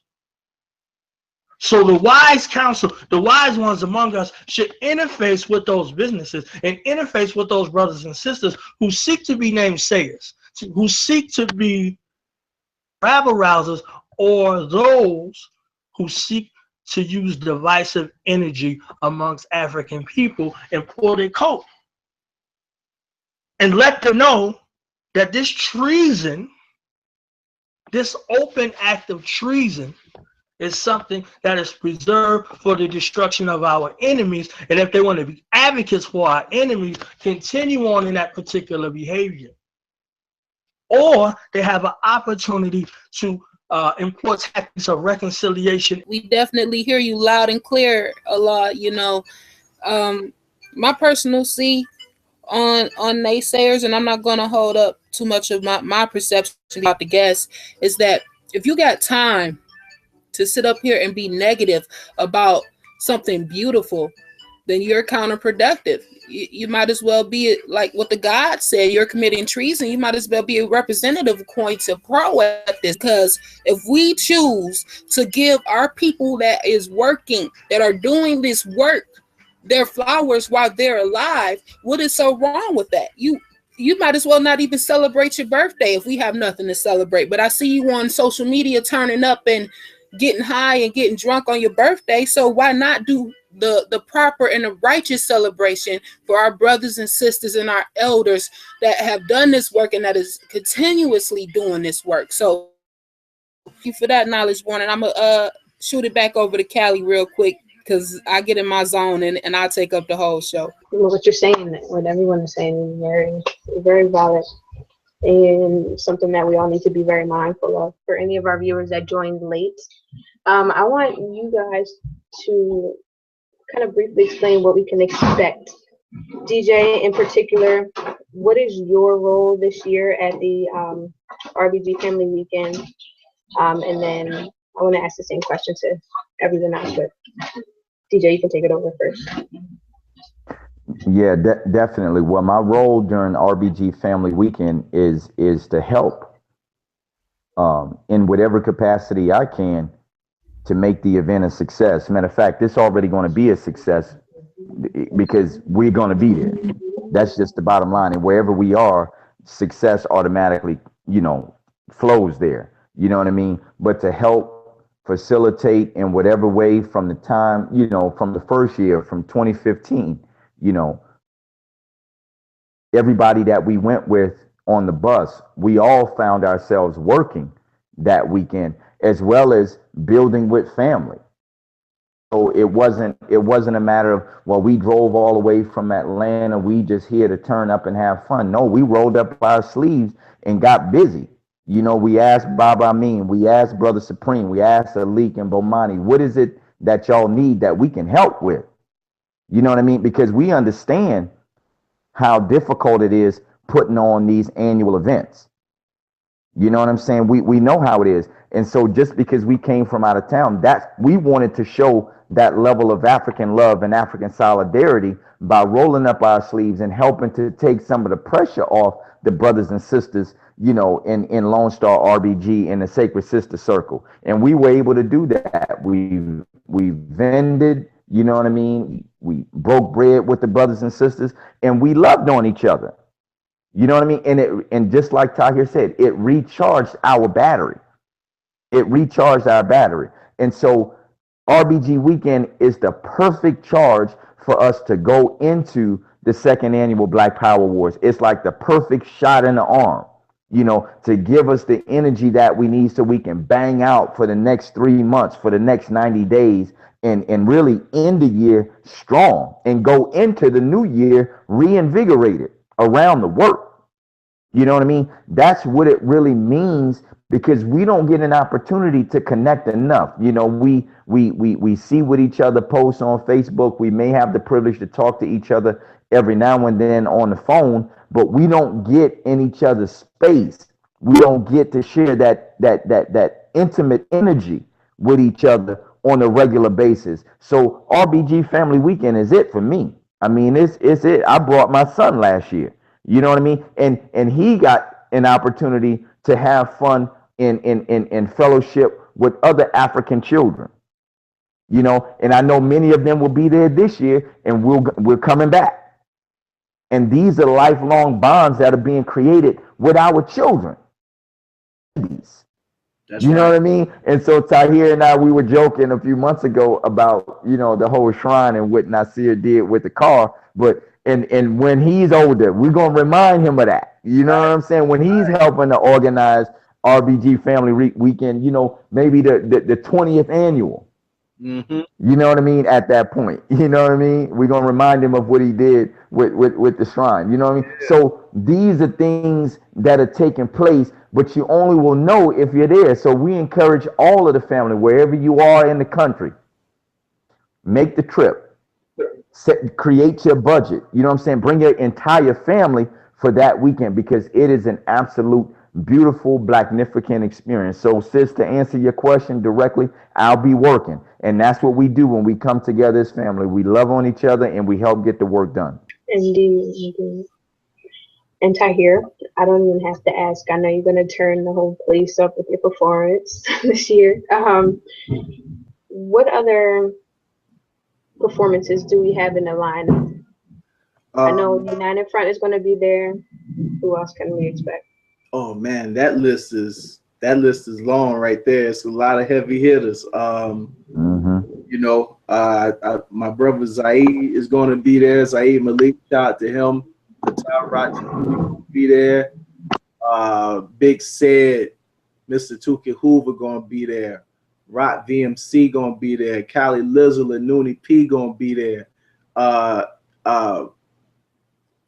So the wise counsel, the wise ones among us should interface with those businesses and interface with those brothers and sisters who seek to be namesayers, who seek to be rabble rousers, or those who seek to use divisive energy amongst African people and pull their coat. And let them know that this treason, this open act of treason, is something that is preserved for the destruction of our enemies. And if they want to be advocates for our enemies, continue on in that particular behavior. Or they have an opportunity to employ tactics of reconciliation. We definitely hear you loud and clear, Allah. My personal see on naysayers, and I'm not going to hold up too much of my perception about the guests, is that if you got time to sit up here and be negative about something beautiful, then you're counterproductive. You might as well be like what the God said, you're committing treason. You might as well be a representative going to pro at this, because if we choose to give our people that is working, that are doing this work, their flowers while they're alive, what is so wrong with that? You might as well not even celebrate your birthday if we have nothing to celebrate. But I see you on social media turning up and getting high and getting drunk on your birthday. So why not do the proper and the righteous celebration for our brothers and sisters and our elders that have done this work and that is continuously doing this work? So thank you for that knowledge, Duane. And I'm gonna shoot it back over to Callie real quick, because I get in my zone and I take up the whole show. What you're saying, what everyone is saying, is very, very valid, and something that we all need to be very mindful of. For any of our viewers that joined late, I want you guys to kind of briefly explain what we can expect. DJ, in particular, what is your role this year at the RBG Family Weekend? And then I want to ask the same question to everyone else, but DJ, you can take it over first. Yeah, definitely. Well, my role during RBG Family Weekend is to help in whatever capacity I can to make the event a success. Matter of fact, it's already going to be a success because we're going to be there. That's just the bottom line. And wherever we are, success automatically, flows there. You know what I mean? But to help facilitate in whatever way from the time, from the first year, from 2015, everybody that we went with on the bus, we all found ourselves working that weekend, as well as building with family. So it wasn't a matter of, well, we drove all the way from Atlanta, we just here to turn up and have fun. No, we rolled up our sleeves and got busy. We asked Baba Amin, we asked Brother Supreme, we asked Alik and Bomani, what is it that y'all need that we can help with? You know what I mean? Because we understand how difficult it is putting on these annual events. You know what I'm saying? We know how it is. And so just because we came from out of town, we wanted to show that level of African love and African solidarity by rolling up our sleeves and helping to take some of the pressure off the brothers and sisters, in Lone Star RBG in the Sacred Sister Circle. And we were able to do that. We vended, you know what I mean? We broke bread with the brothers and sisters, and we loved on each other. You know what I mean? And just like Tahir said, it recharged our battery. And so RBG weekend is the perfect charge for us to go into the second annual Black Power Awards. It's like the perfect shot in the arm, to give us the energy that we need so we can bang out for the next 3 months, for the next 90 days, and really end the year strong and go into the new year reinvigorated around the work. You know what I mean? That's what it really means, because we don't get an opportunity to connect enough. We see what each other posts on Facebook. We may have the privilege to talk to each other every now and then on the phone, but we don't get in each other's space. We don't get to share that intimate energy with each other on a regular basis. So RBG Family Weekend is it for me. I mean, it's it. I brought my son last year. You know what I mean? And he got an opportunity to have fun in fellowship with other African children. And I know many of them will be there this year, and we're coming back. And these are lifelong bonds that are being created with our children. That's you know right. what I mean? And so Tahir and I, we were joking a few months ago about, the whole shrine and what Nasir did with the car. But and when he's older, we're going to remind him of that. You know what I'm saying? When he's helping to organize RBG Family Weekend, maybe the 20th annual. Mm-hmm. You know what I mean? At that point, you know what I mean? We're going to remind him of what he did with the shrine. You know what I mean? Yeah. So these are things that are taking place, but you only will know if you're there. So we encourage all of the family, wherever you are in the country, make the trip. Create your budget. You know what I'm saying? Bring your entire family for that weekend, because it is an absolute beautiful Blacknificent experience. So sis, to answer your question directly, I'll be working. And that's what we do when we come together as family. We love on each other and we help get the work done. Indeed. And Tahir, I don't even have to ask. I know you're going to turn the whole place up with your performance this year. What other performances do we have in the lineup? I know United Front is going to be there. Who else can we expect? Oh man, that list is long right there. It's a lot of heavy hitters. My brother Zaid is going to be there. Zaid Malik, shout out to him. Natal Rochester will be there. Big Said, Mr. Tuki Hoover going to be there. Rock VMC going to be there. Cali Lizzle and Noonie P going to be there.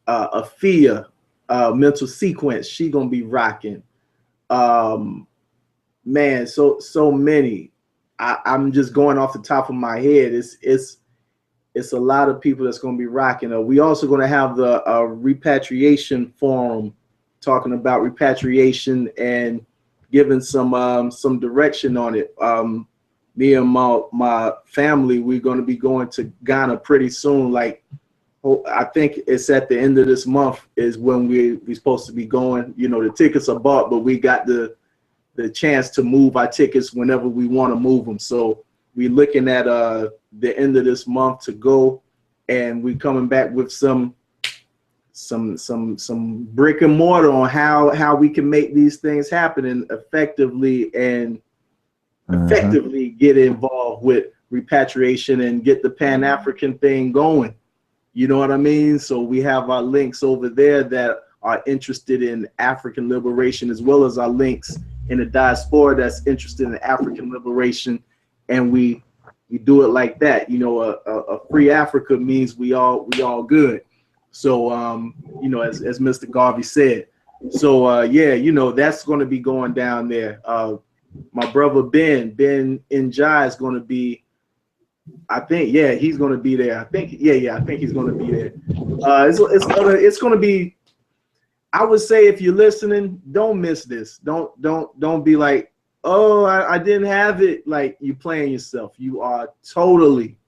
Afia, Mental Sequence, she going to be rocking. Man, so many. I'm just going off the top of my head. It's a lot of people that's going to be rocking. We also going to have the repatriation forum, talking about repatriation and giving some direction on it. Me and my family, we're going to be going to Ghana pretty soon. Like, I think it's at the end of this month is when we're supposed to be going. The tickets are bought, but we got the the chance to move our tickets whenever we want to move them. So we're looking at the end of this month to go, and we're coming back with some brick and mortar on how we can make these things happen and effectively get involved with repatriation and get the Pan-African thing going. You know what I mean? So we have our links over there that are interested in African liberation, as well as our links in the diaspora that's interested in African liberation. And we do it like that. You know, a free Africa means we all good. So, you know, as Mr. Garvey said. So, yeah, you know, that's going to be going down there. My brother Ben Njai is going to be, I think, yeah, he's going to be there. I think he's going to be there. It's going to be, I would say, if you're listening, don't miss this. Don't be like, oh, I didn't have it. Like, you playing yourself. You are totally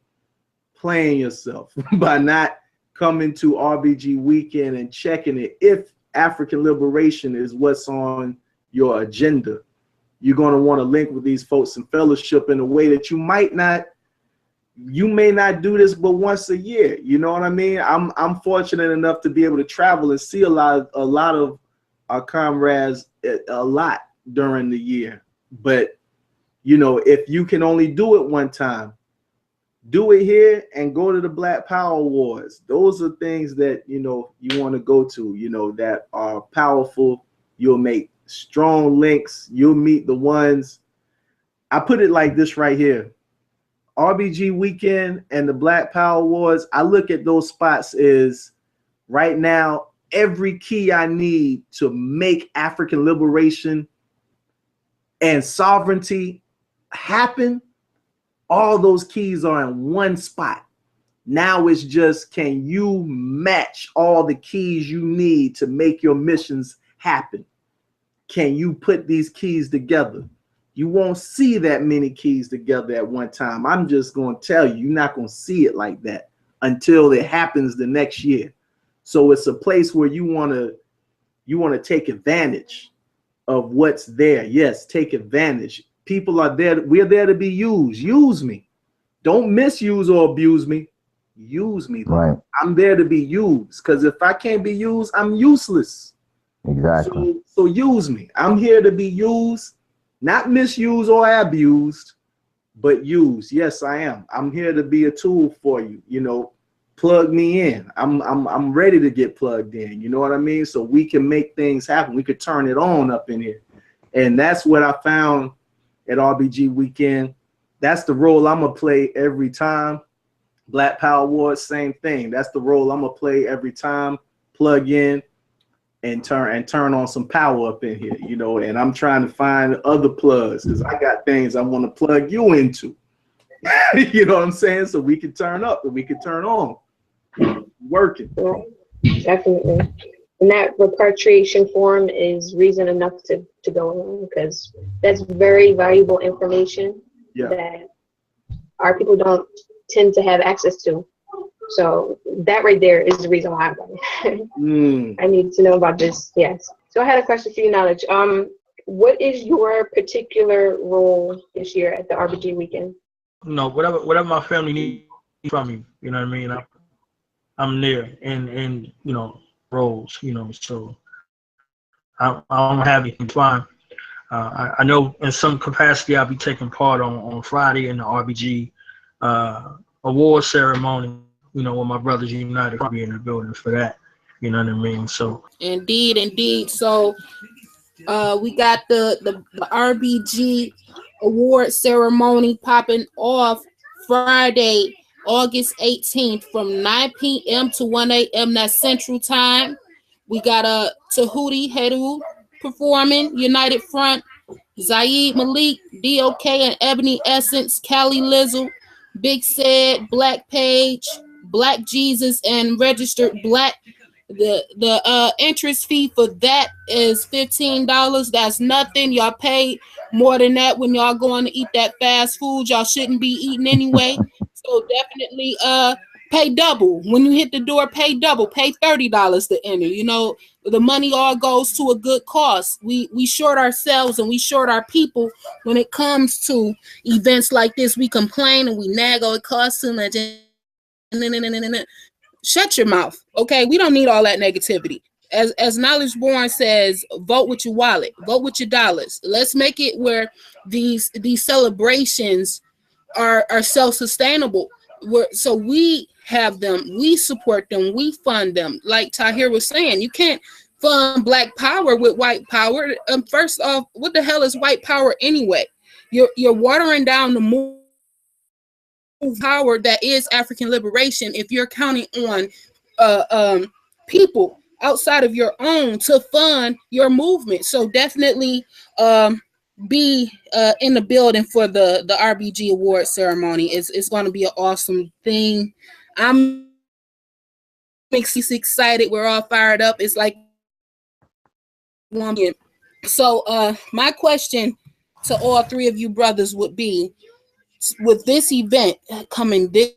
playing yourself by not coming to RBG weekend and checking it. If African liberation is what's on your agenda, you're going to want to link with these folks and fellowship in a way that you may not do this but once a year. You know what I mean? I'm fortunate enough to be able to travel and see a lot of our comrades a lot during the year. But, you know, if you can only do it one time, do it here and go to the Black Power Awards. Those are things that, you know, you want to go to, you know, that are powerful. You'll make strong links. You'll meet the ones. I put it like this right here. RBG weekend and the Black Power Awards, I look at those spots as right now, every key I need to make African liberation and sovereignty happen, all those keys are in one spot. Now it's just, can you match all the keys you need to make your missions happen? Can you put these keys together? You won't see that many keys together at one time. I'm just going to tell you, you're not going to see it like that until it happens the next year. So it's a place where you want to take advantage of what's there. Yes, take advantage. People are there. We're there to be used. Use me. Don't misuse or abuse me. Use me. Right. I'm there to be used, because if I can't be used, I'm useless. Exactly. So use me. I'm here to be used, not misused or abused, but used. Yes, I am. I'm here to be a tool for you. You know, plug me in. I'm ready to get plugged in. You know what I mean? So we can make things happen. We could turn it on up in here. And that's what I found at RBG weekend. That's the role I'm gonna play every time. Black Power Awards, same thing. That's the role I'm gonna play every time. Plug in and turn on some power up in here, you know. And I'm trying to find other plugs, because I got things I want to plug you into. You know what I'm saying? So we can turn up and we can turn on. Working. Definitely. And that repatriation form is reason enough to go on, because that's very valuable information that our people don't tend to have access to. So that right there is the reason why I need to know about this. Yes. So I had a question for you, Knowledge. What is your particular role this year at the RBG weekend? No, whatever my family needs from me, you know what I mean? I'm there and you know, roles, you know, so I don't have anything fine. I know in some capacity I'll be taking part on Friday in the RBG award ceremony, you know, when my brothers united. I'll be in the building for that, you know what I mean? So indeed. So we got the RBG award ceremony popping off Friday, August 18th from 9 p.m. to 1 a.m. That's Central Time. We got Tahuti Hedu performing, United Front, Zaid Malik, DOK and Ebony Essence, Cali Lizzle, Big Said, Black Page, Black Jesus, and Registered Black. The entrance fee for that is $15. That's nothing. Y'all pay more than that when y'all going to eat that fast food y'all shouldn't be eating anyway. So definitely pay double. When you hit the door, pay double, pay $30 to enter. You know, the money all goes to a good cause. We short ourselves and we short our people when it comes to events like this. We complain and we nag, oh, it costs too much. Shut your mouth, okay? We don't need all that negativity. As Knowledge Born says, vote with your wallet, vote with your dollars. Let's make it where these celebrations are self-sustainable. So we have them, we support them, we fund them. Like Tahir was saying, you can't fund Black Power with white power. First off, what the hell is white power anyway? You're watering down the move power that is African liberation if you're counting on people outside of your own to fund your movement. So definitely be in the building for the RBG award ceremony. It's going to be an awesome thing. I'm excited. We're all fired up. It's like one. So my question to all three of you brothers would be, with this event coming this,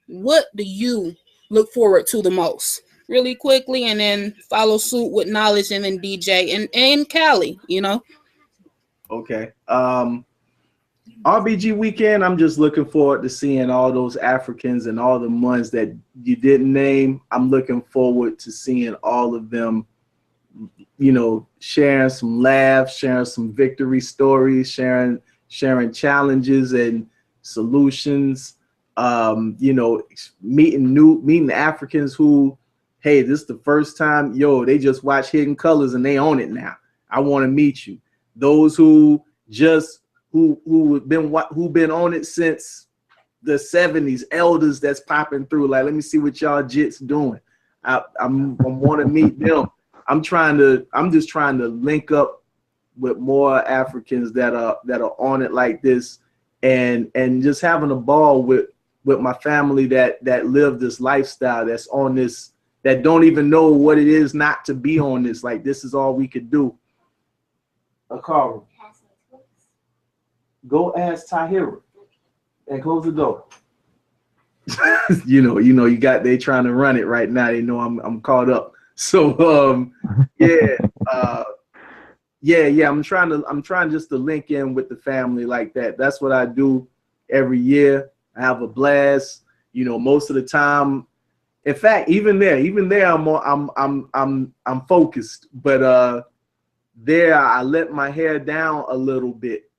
what do you look forward to the most? Really quickly, and then follow suit with Knowledge, and then DJ and Cali, you know. Okay. RBG weekend, I'm just looking forward to seeing all those Africans and all the ones that you didn't name. I'm looking forward to seeing all of them, you know, sharing some laughs, sharing some victory stories, sharing challenges and solutions. You know, meeting Africans who, hey, this is the first time, they just watch Hidden Colors and they own it now. I want to meet you. Those who've been on it since the 70s, elders that's popping through, like, let me see what y'all jits doing. I want to meet them. I'm just trying to link up with more Africans that are on it like this, and just having a ball with my family that live this lifestyle, that's on this, that don't even know what it is not to be on this. Like, this is all we could do. Akara, go ask Tahir and close the door. you know, they trying to run it right now. They know I'm caught up. So yeah, I'm trying just to link in with the family like that. That's what I do every year. I have a blast. You know, most of the time. In fact, even there, I'm focused. But there, I let my hair down a little bit,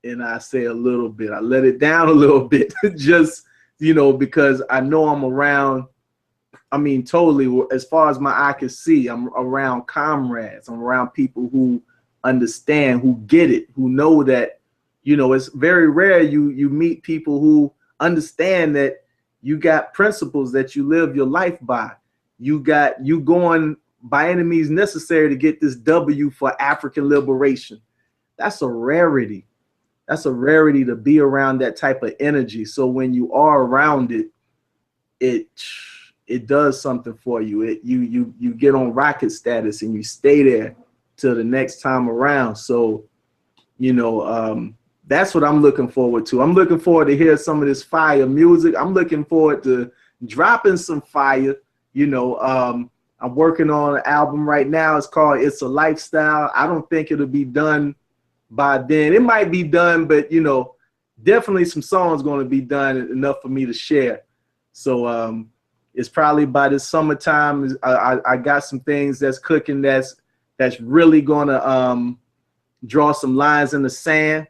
and I say a little bit. I let it down a little bit, just, you know, because I know I'm around. I mean, totally. As far as my eye can see, I'm around comrades. I'm around people who understand, who get it, who know that, you know, it's very rare you meet people who understand that you got principles that you live your life by. You going by any means necessary to get this W for African liberation. That's a rarity. That's a rarity to be around that type of energy. So when you are around it, it does something for you. You get on rocket status and you stay there till the next time around. So, you know, that's what I'm looking forward to. I'm looking forward to hear some of this fire music. I'm looking forward to dropping some fire. You know, I'm working on an album right now. It's called It's a Lifestyle. I don't think it'll be done by then. It might be done, but, you know, definitely some songs going to be done enough for me to share. So it's probably by this summertime. I got some things that's cooking that's really going to draw some lines in the sand.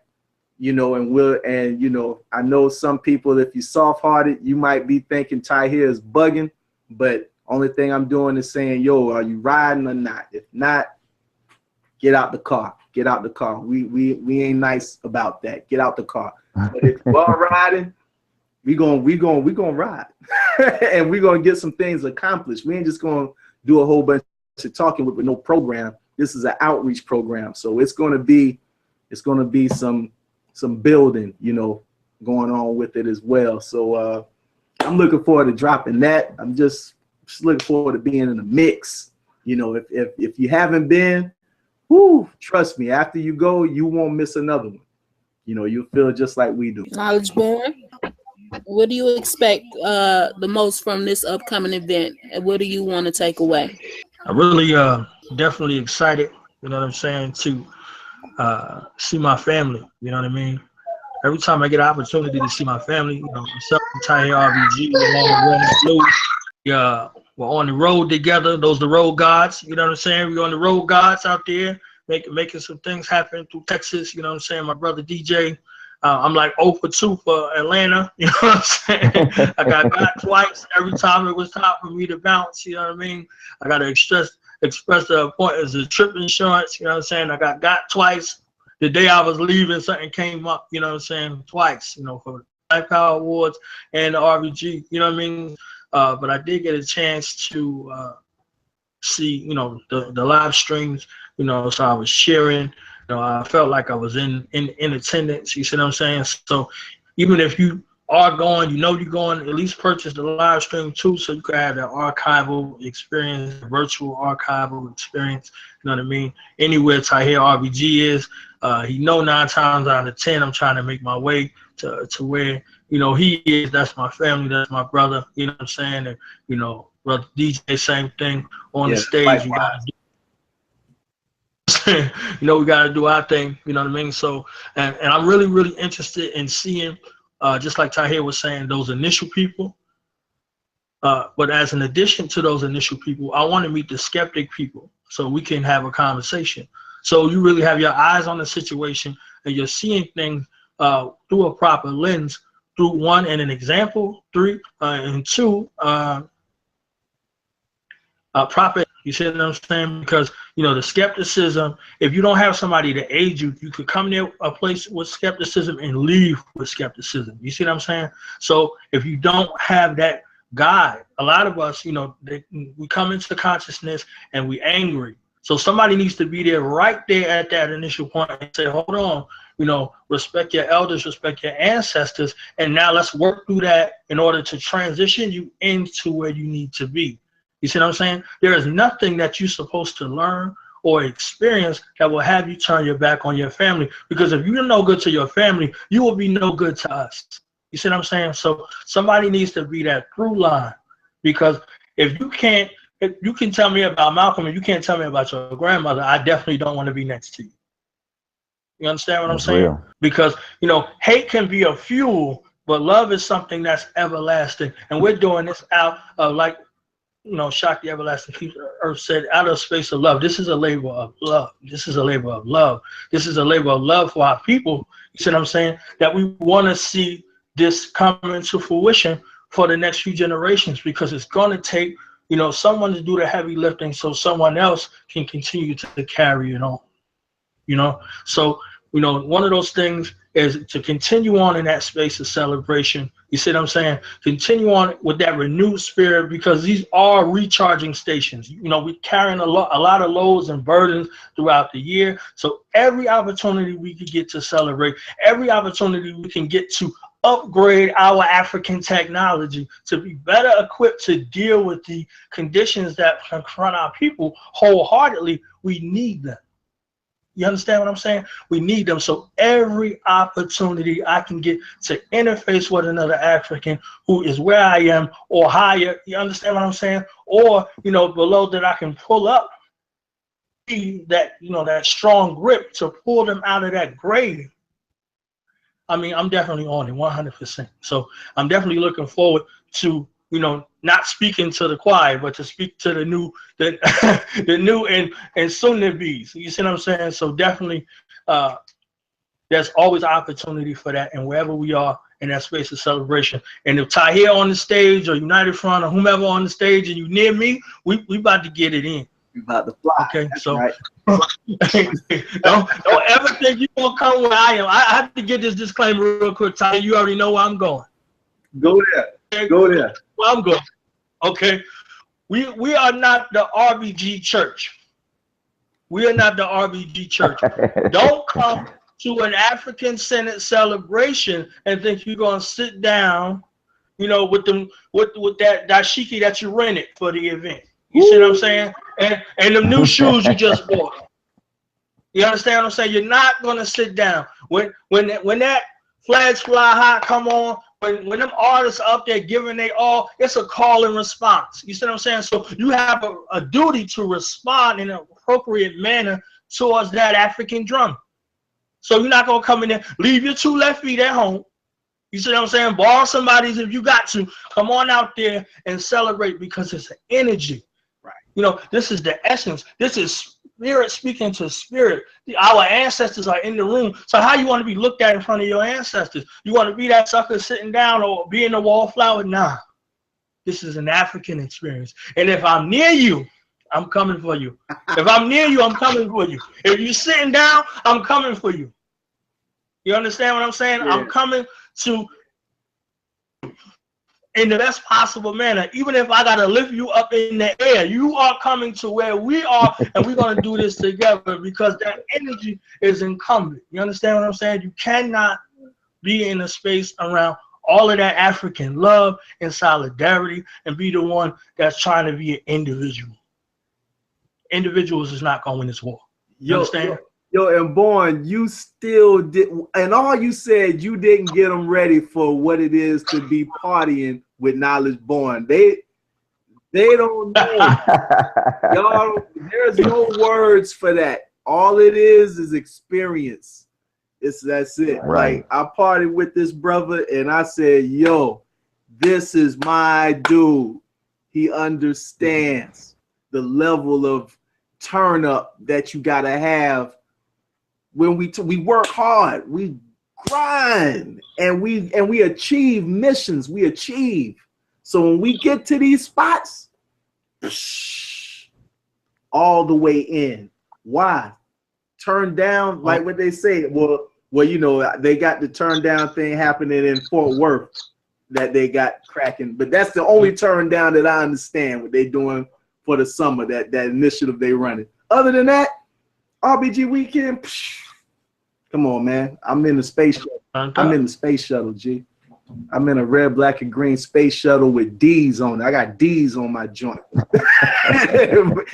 You know, and you know, I know some people, if you're soft-hearted, you might be thinking Tahir is bugging, but only thing I'm doing is saying, yo, are you riding or not? If not, get out the car. Get out the car. We ain't nice about that. Get out the car. But if you are riding, we gonna ride. And we're gonna get some things accomplished. We ain't just gonna do a whole bunch of talking with no program. This is an outreach program. So it's gonna be some building, you know, going on with it as well. So I'm looking forward to dropping that. I'm just looking forward to being in the mix. You know, if you haven't been, whoo, trust me, after you go, you won't miss another one. You know, you'll feel just like we do. Knowledge Born. What do you expect the most from this upcoming event? And what do you want to take away? I'm really definitely excited, you know what I'm saying, to see my family, you know what I mean? Every time I get an opportunity to see my family, you know, myself and Tahir RBG, along with Blue, we're on the road together. Those are the road gods, you know what I'm saying? We're on the road gods out there, making some things happen through Texas, you know what I'm saying? My brother DJ, I'm like 0 for 2 for Atlanta, you know what I'm saying? I got twice every time it was time for me to bounce, you know what I mean? I got to express the point as a trip insurance, you know what I'm saying? I got twice. The day I was leaving, something came up, you know what I'm saying, twice, you know, for the Black Power Awards and the RBG, you know what I mean? But I did get a chance to see, you know, the live streams, you know, so I was cheering, you know, I felt like I was in attendance, you see what I'm saying? So even if you are going, you know you're going, at least purchase the live stream too, so you can have that archival experience, virtual archival experience, you know what I mean? Anywhere Tahir RBG is, he know 9 times out of 10 I'm trying to make my way to where, you know, he is. That's my family, that's my brother, you know what I'm saying? And, you know, brother DJ, same thing on the stage. You gotta do, you know, we gotta do our thing, you know what I mean? So, and I'm really, really interested in seeing, just like Tahir was saying, those initial people. But as an addition to those initial people, I want to meet the skeptic people so we can have a conversation. So you really have your eyes on the situation and you're seeing things through a proper lens, through 1, and an example, 3, and 2, proper. You see what I'm saying? Because, you know, the skepticism, if you don't have somebody to aid you, you could come there a place with skepticism and leave with skepticism. You see what I'm saying? So if you don't have that guide, a lot of us, you know, we come into consciousness and we angry. So somebody needs to be there right there at that initial point and say, hold on, you know, respect your elders, respect your ancestors, and now let's work through that in order to transition you into where you need to be. You see what I'm saying? There is nothing that you're supposed to learn or experience that will have you turn your back on your family, because if you're no good to your family, you will be no good to us. You see what I'm saying? So somebody needs to be that through line, because if you can tell me about Malcolm and you can't tell me about your grandmother, I definitely don't want to be next to you. You understand what I'm saying? Real. Because, you know, hate can be a fuel, but love is something that's everlasting. And we're doing this out of, like, you know, Shock the Everlasting Earth said, out of space of love. This is a labor of love. This is a labor of love. This is a labor of love for our people. You see what I'm saying? That we want to see this come into fruition for the next few generations, because it's going to take, you know, someone to do the heavy lifting so someone else can continue to carry it on. You know, so, you know, one of those things is to continue on in that space of celebration. You see what I'm saying? Continue on with that renewed spirit, because these are recharging stations. You know, we're carrying a lot of loads and burdens throughout the year. So every opportunity we can get to celebrate, every opportunity we can get to upgrade our African technology to be better equipped to deal with the conditions that confront our people wholeheartedly, we need them. You understand what I'm saying? We need them. So every opportunity I can get to interface with another African who is where I am or higher, you understand what I'm saying? Or, you know, below, that I can pull up that, you know, that strong grip to pull them out of that grave. I mean, I'm definitely on it 100%. So I'm definitely looking forward to, you know, not speaking to the choir, but to speak to the new and soon to be. You see what I'm saying? So definitely, there's always opportunity for that, and wherever we are in that space of celebration. And if Tahir on the stage or United Front or whomever on the stage and you near me, we about to get it in. We about to fly. Okay, that's so right. don't ever think you gonna come where I am. I have to get this disclaimer real quick, Tahir. You already know where I'm going. Go there. Okay? Go there. Where I'm going. Okay, we are not the RBG church. We are not the RBG church. Don't come to an African Senate celebration and think you're gonna sit down, you know, with that dashiki that you rented for the event. You see what I'm saying? And the new shoes you just bought. You understand what I'm saying? You're not gonna sit down when that Flags Fly High come on, when them artists are up there giving they all, it's a call and response. You see what I'm saying? So you have a duty to respond in an appropriate manner towards that African drum. So you're not gonna come in there, leave your 2 left feet at home. You see what I'm saying? Borrow somebody's if you got to. Come on out there and celebrate because it's an energy. Right. You know, this is the essence. This is spirit speaking to spirit. Our ancestors are in the room. So how you want to be looked at in front of your ancestors? You want to be that sucker sitting down or be in the wallflower? Nah. This is an African experience. And if I'm near you, I'm coming for you. If I'm near you, I'm coming for you. If you're sitting down, I'm coming for you. You understand what I'm saying? Yeah. I'm coming to in the best possible manner. Even if I got to lift you up in the air, you are coming to where we are, and we're going to do this together because that energy is incumbent. You understand what I'm saying? You cannot be in a space around all of that African love and solidarity and be the one that's trying to be an individual. Individuals is not going to win this war. You understand? Yo, and Born, you still did, and all you said, you didn't get them ready for what it is to be partying with Knowledge Born. They don't know. Y'all, there's no words for that. All it is experience. That's it. Right. Like, I partied with this brother, and I said, yo, this is my dude. He understands the level of turn up that you gotta have when we work hard, we grind, and we achieve missions. We achieve. So when we get to these spots, all the way in. Why? Turn down, like what they say. Well, you know, they got the turn down thing happening in Fort Worth that they got cracking. But that's the only turn down that I understand what they doing for the summer, that initiative they running. Other than that, RBG weekend, come on, man. I'm in the space shuttle. I'm in the space shuttle, G. I'm in a red, black, and green space shuttle with D's on it. I got D's on my joint.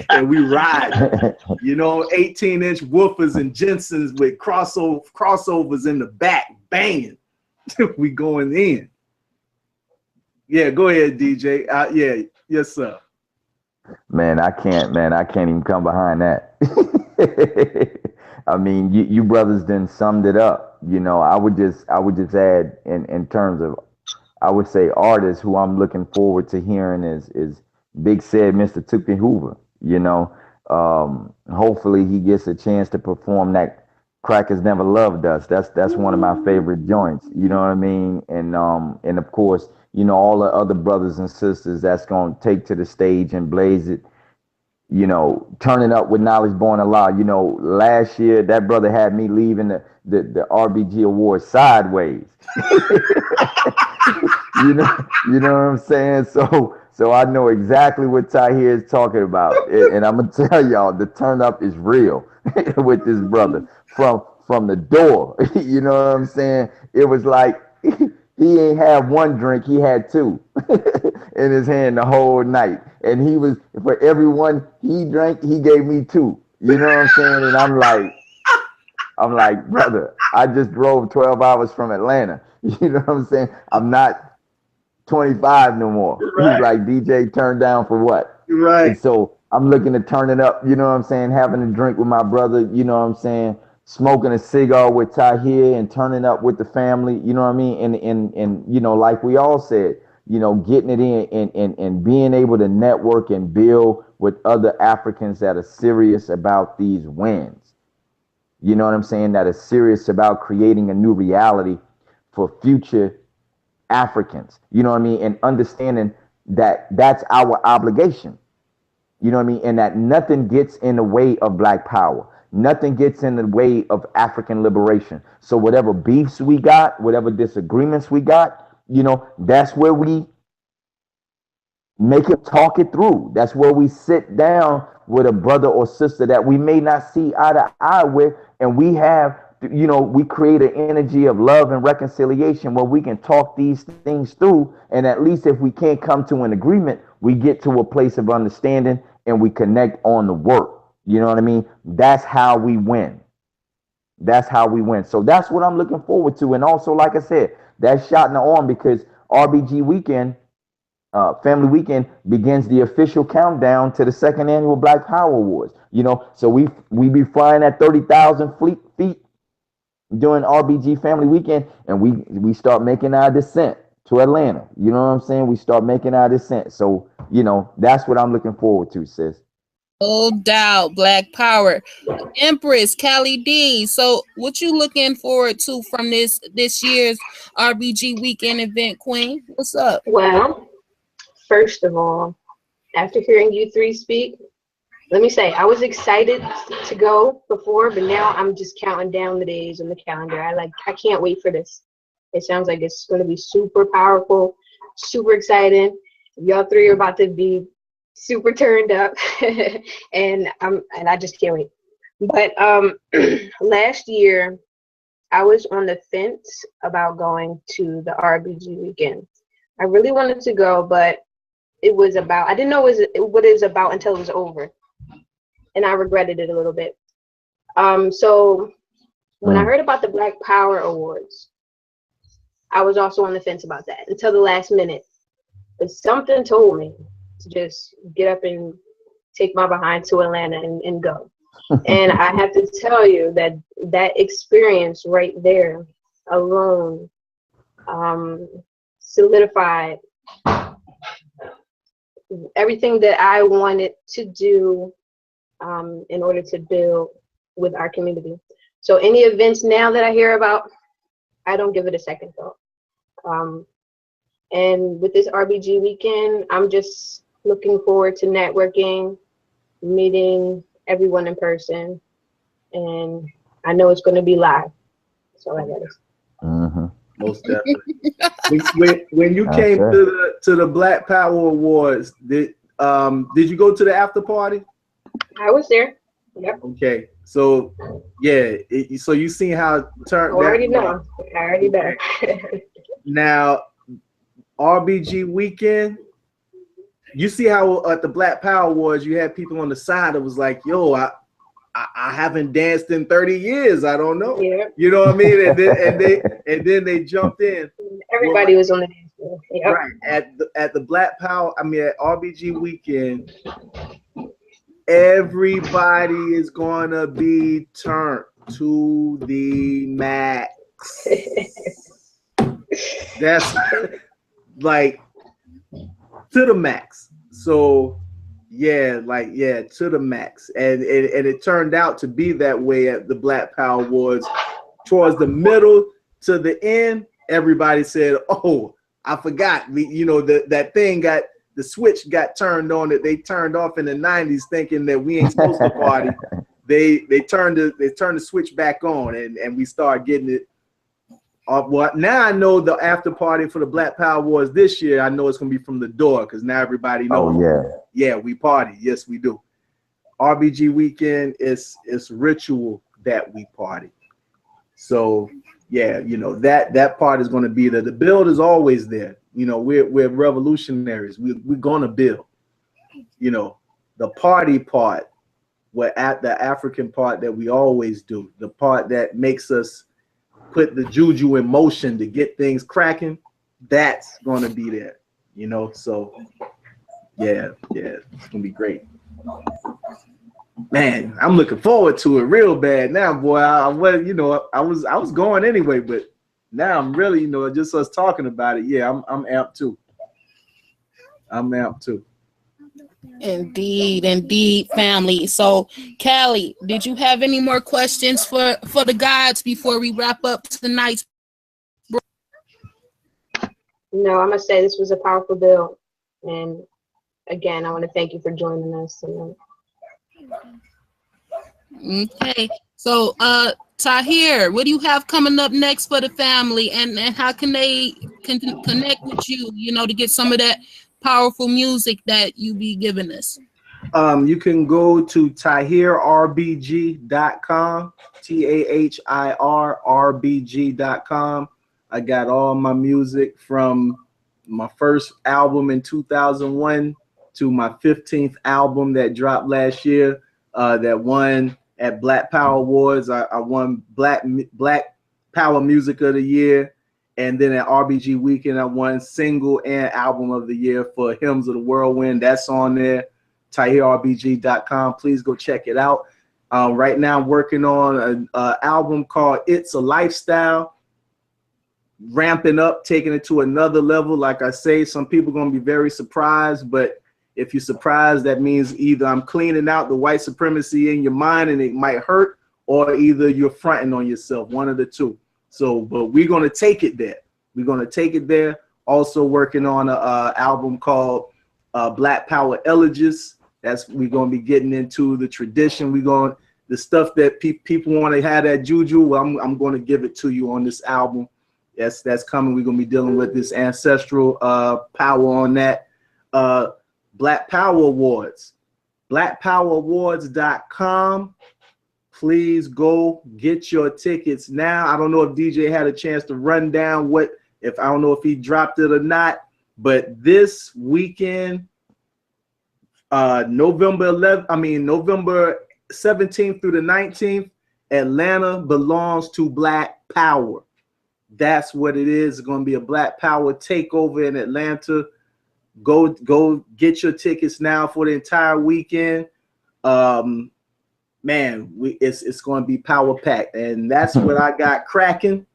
And we ride. You know, 18-inch woofers and Jensens with crossovers in the back, banging. We going in. Yeah, go ahead, DJ. Yeah, yes, sir. Man, I can't even come behind that. I mean, you brothers then summed it up. You know, I would just add in terms of, I would say artists who I'm looking forward to hearing is Big Said Mr. Tookie Hoover. You know, hopefully he gets a chance to perform that Crackers Never Loved Us. That's one of my favorite joints. You know what I mean? And of course, you know, all the other brothers and sisters that's gonna take to the stage and blaze it. You know, turning up with Knowledge Born Allah. You know, last year that brother had me leaving the RBG Award sideways. you know what I'm saying? So I know exactly what Tahir is talking about, and I'm gonna tell y'all the turn up is real with this brother from the door. You know what I'm saying? It was like he ain't had one drink, he had two in his hand the whole night. And he was, for everyone he drank, he gave me two. You know what I'm saying? And I'm like, brother, I just drove 12 hours from Atlanta. You know what I'm saying? I'm not 25 no more. Right. He's like, DJ, turn down for what? Right. And so I'm looking to turn it up, you know what I'm saying? Having a drink with my brother, you know what I'm saying? Smoking a cigar with Tahir and turning up with the family, you know what I mean? And you know, like we all said, you know, getting it in and being able to network and build with other Africans that are serious about these wins. You know what I'm saying? That are serious about creating a new reality for future Africans. You know what I mean? And understanding that that's our obligation. You know what I mean? And that nothing gets in the way of Black power. Nothing gets in the way of African liberation. So whatever beefs we got, whatever disagreements we got, you know, that's where we make it, talk it through. That's where we sit down with a brother or sister that we may not see eye to eye with, and we have, you know, we create an energy of love and reconciliation where we can talk these things through. And at least if we can't come to an agreement, we get to a place of understanding and we connect on the work. You know what I mean? That's how we win. That's how we win. So that's what I'm looking forward to. And also, like I said, that shot in the arm because RBG weekend, Family Weekend begins the official countdown to the second annual Black Power Awards. You know, so we be flying at 30,000 feet during RBG Family Weekend, and we start making our descent to Atlanta. You know what I'm saying? We start making our descent. So, you know, that's what I'm looking forward to, sis. No doubt, Black Power. Empress, Callie D. So what you looking forward to from this year's RBG weekend event, Queen? What's up? Well, first of all, after hearing you three speak, let me say I was excited to go before, but now I'm just counting down the days on the calendar. I can't wait for this. It sounds like it's going to be super powerful, super exciting. Y'all three are about to be super turned up, and I just can't wait. But last year I was on the fence about going to the RBG weekend. I really wanted to go, but it was about, I didn't know what it was about until it was over, and I regretted it a little bit. So when I heard about the Black Power Awards, I was also on the fence about that until the last minute. But something told me to just get up and take my behind to Atlanta and go. And I have to tell you that experience right there alone solidified everything that I wanted to do in order to build with our community. So any events now that I hear about, I don't give it a second thought. And with this RBG weekend, I'm just looking forward to networking, meeting everyone in person, and I know it's going to be live. So I guess. Most definitely. when you came to the Black Power Awards, did you go to the after party? I was there. Yep. Okay. So yeah, so you seen how it turned. I already know. Now, RBG weekend, you see how at the Black Power Awards you had people on the side that was like, yo, I haven't danced in 30 years. I don't know. Yeah. You know what I mean? And then they jumped in. Everybody was on the dance floor. Yep. Right. At the Black Power, at RBG weekend, everybody is gonna be turned to the max. That's like to the max. So yeah, to the max. And it turned out to be that way at the Black Power Awards. Towards the middle to the end, everybody said, oh, I forgot. That thing the switch got turned on that they turned off in the 90s thinking that we ain't supposed to party. They turned the switch back on and we started getting it. Well, now I know the after party for the Black Power Awards this year. I know it's gonna be from the door because now everybody knows. Oh yeah, we party. Yes, we do. RBG weekend is ritual that we party. So yeah, that part is gonna be there. The build is always there. We're revolutionaries. We're gonna build. The party part, we're at the African part that we always do. The part that makes us put the juju in motion to get things cracking, that's gonna be there, so yeah, it's gonna be great. Man, I'm looking forward to it real bad now, boy. I was going anyway, but now I'm really, just us talking about it. Yeah, I'm amped too. Indeed, family. So, Callie, did you have any more questions for the guides before we wrap up tonight's? No, I must say this was a powerful build, and again, I want to thank you for joining us tonight. Okay, so Tahir, what do you have coming up next for the family, and how can they connect with you? To get some of that powerful music that you be giving us. You can go to TahirRBG.com, TahirRBG.com. I got all my music from my first album in 2001 to my 15th album that dropped last year, that won at Black Power Awards. I won Black Power Music of the Year, And then at RBG Weekend, I won single and album of the year for Hymns of the Whirlwind. That's on there, TahirRBG.com. Please go check it out. Right now, I'm working on an album called It's a Lifestyle. Ramping up, taking it to another level. Like I say, some people are going to be very surprised, but if you're surprised, that means either I'm cleaning out the white supremacy in your mind and it might hurt, or either you're fronting on yourself, one of the two. So, but we're going to take it there. We're going to take it there. Also working on an album called Black Power Elegies. We're going to be getting into the tradition. The stuff that people want to have that juju. Well, I'm going to give it to you on this album. That's coming. We're going to be dealing with this ancestral power on that. Black Power Awards. BlackPowerAwards.com. Please go get your tickets now. I don't know if DJ had a chance to run down I don't know if he dropped it or not, but this weekend, November 17th through the 19th, Atlanta belongs to Black Power. That's what it is. It's going to be a Black Power takeover in Atlanta. Go get your tickets now for the entire weekend. Man, it's going to be power packed, and that's what I got cracking.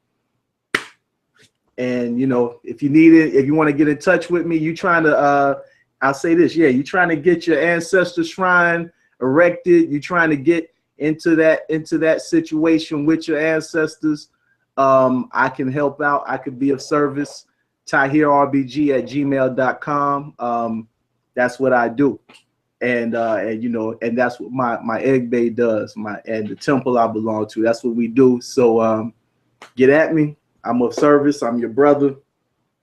And if you need it, if you want to get in touch with me, you trying to I'll say this, you trying to get your ancestor shrine erected, you trying to get into that situation with your ancestors, I can help out. I could be of service. TahirRBG@gmail.com. That's what I do. And that's what my egg bay does. And the temple I belong to. That's what we do. So get at me. I'm of service. I'm your brother.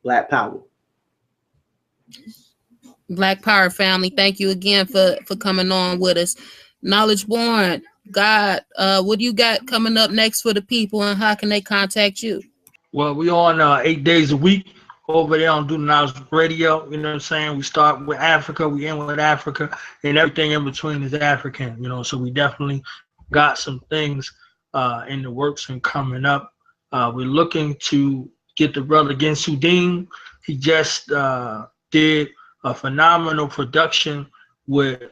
Black Power. Black Power family, thank you again for coming on with us. Knowledge Born, God, what do you got coming up next for the people, and how can they contact you? Well, we on 8 days a week over there on Do the Knowledge Radio. You know what I'm saying? We start with Africa, we end with Africa, and everything in between is African. So we definitely got some things in the works and coming up. We're looking to get the brother Gensuddin. He just did a phenomenal production with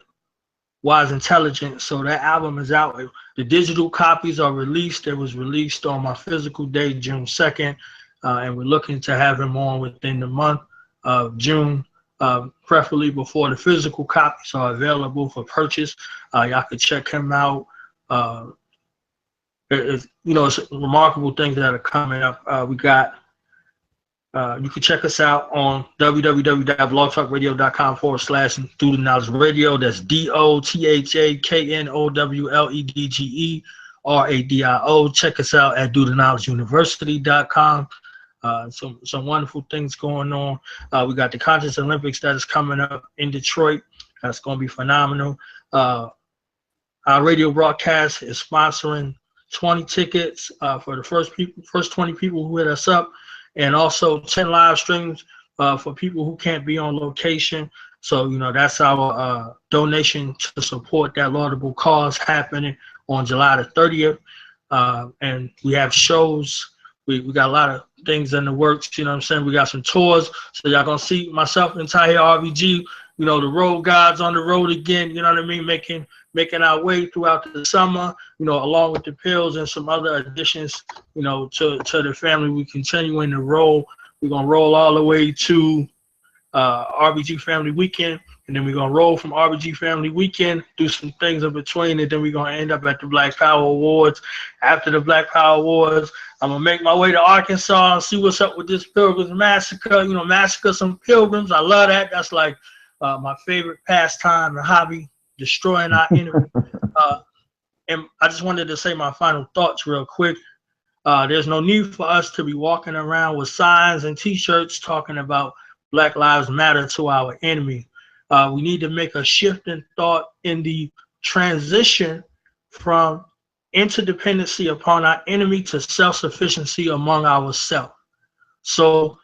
Wise Intelligence. So that album is out. The digital copies are released. It was released on my physical day, June 2nd. And we're looking to have him on within the month of June, preferably before the physical copies are available for purchase. Y'all can check him out. It's remarkable things that are coming up. We got, you can check us out on www.blogtalkradio.com/Do the Knowledge Radio. That's DOTHAKNOWLEDGERADIO. Check us out at DoTheKnowledgeUniversity.com. Some wonderful things going on. We got the Conscious Olympics that is coming up in Detroit. That's going to be phenomenal. Our radio broadcast is sponsoring 20 tickets for the first 20 people who hit us up, and also 10 live streams for people who can't be on location. So, that's our donation to support that laudable cause happening on July the 30th. And we have shows. We got a lot of things in the works. You know what I'm saying? We got some tours. So y'all going to see myself and Tahir RBG, the road gods on the road again. You know what I mean? Making our way throughout the summer, along with the pills and some other additions, to the family. We continuing to roll. We're going to roll all the way to RBG Family Weekend, and then we're going to roll from RBG Family Weekend, do some things in between, and then we're going to end up at the Black Power Awards. After the Black Power Awards, I'm going to make my way to Arkansas and see what's up with this Pilgrims Massacre. Massacre some pilgrims. I love that. That's like my favorite pastime and hobby, destroying our enemy. And I just wanted to say my final thoughts real quick. There's no need for us to be walking around with signs and T-shirts talking about Black Lives Matter to our enemy. We need to make a shift in thought in the transition from interdependency upon our enemy to self-sufficiency among ourselves. So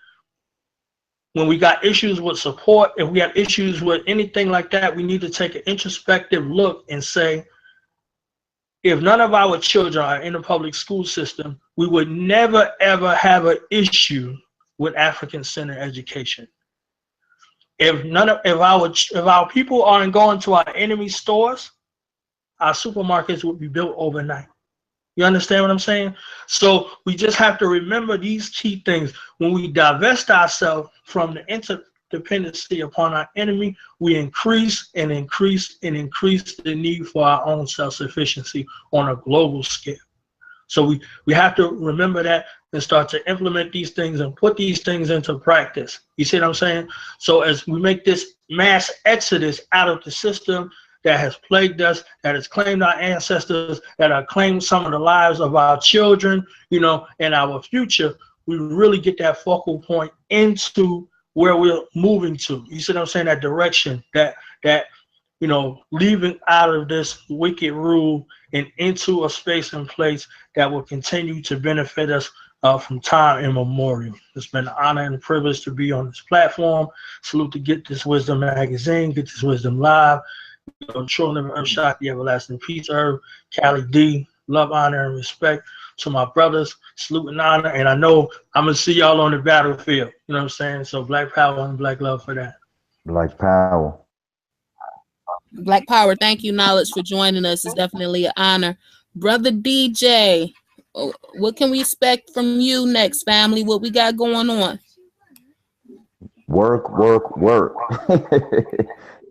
when we got issues with support, if we have issues with anything like that, we need to take an introspective look and say, if none of our children are in the public school system, we would never ever have an issue with African-centered education. If our people aren't going to our enemy stores, our supermarkets would be built overnight. You understand what I'm saying? So we just have to remember these key things. When we divest ourselves from the interdependency upon our enemy, we increase and increase and increase the need for our own self-sufficiency on a global scale. So we have to remember that and start to implement these things and put these things into practice. You see what I'm saying? So as we make this mass exodus out of the system that has plagued us, that has claimed our ancestors, that have claimed some of the lives of our children, you know, and our future, we really get that focal point into where we're moving to. You see what I'm saying? That direction, that you know, leaving out of this wicked rule and into a space and place that will continue to benefit us from time immemorial. It's been an honor and a privilege to be on this platform. Salute to Get This Wisdom magazine, Get This Wisdom Live. You know, True Living Earth Shock, the Everlasting Peace Herb, Callie D, love, honor, and respect to my brothers. Salute and honor. And I know I'm going to see y'all on the battlefield. You know what I'm saying? So Black Power and Black Love for that. Black Power. Black Power, thank you, Knowledge, for joining us. It's definitely an honor. Brother DJ, what can we expect from you next, family? What we got going on? Work, work, work.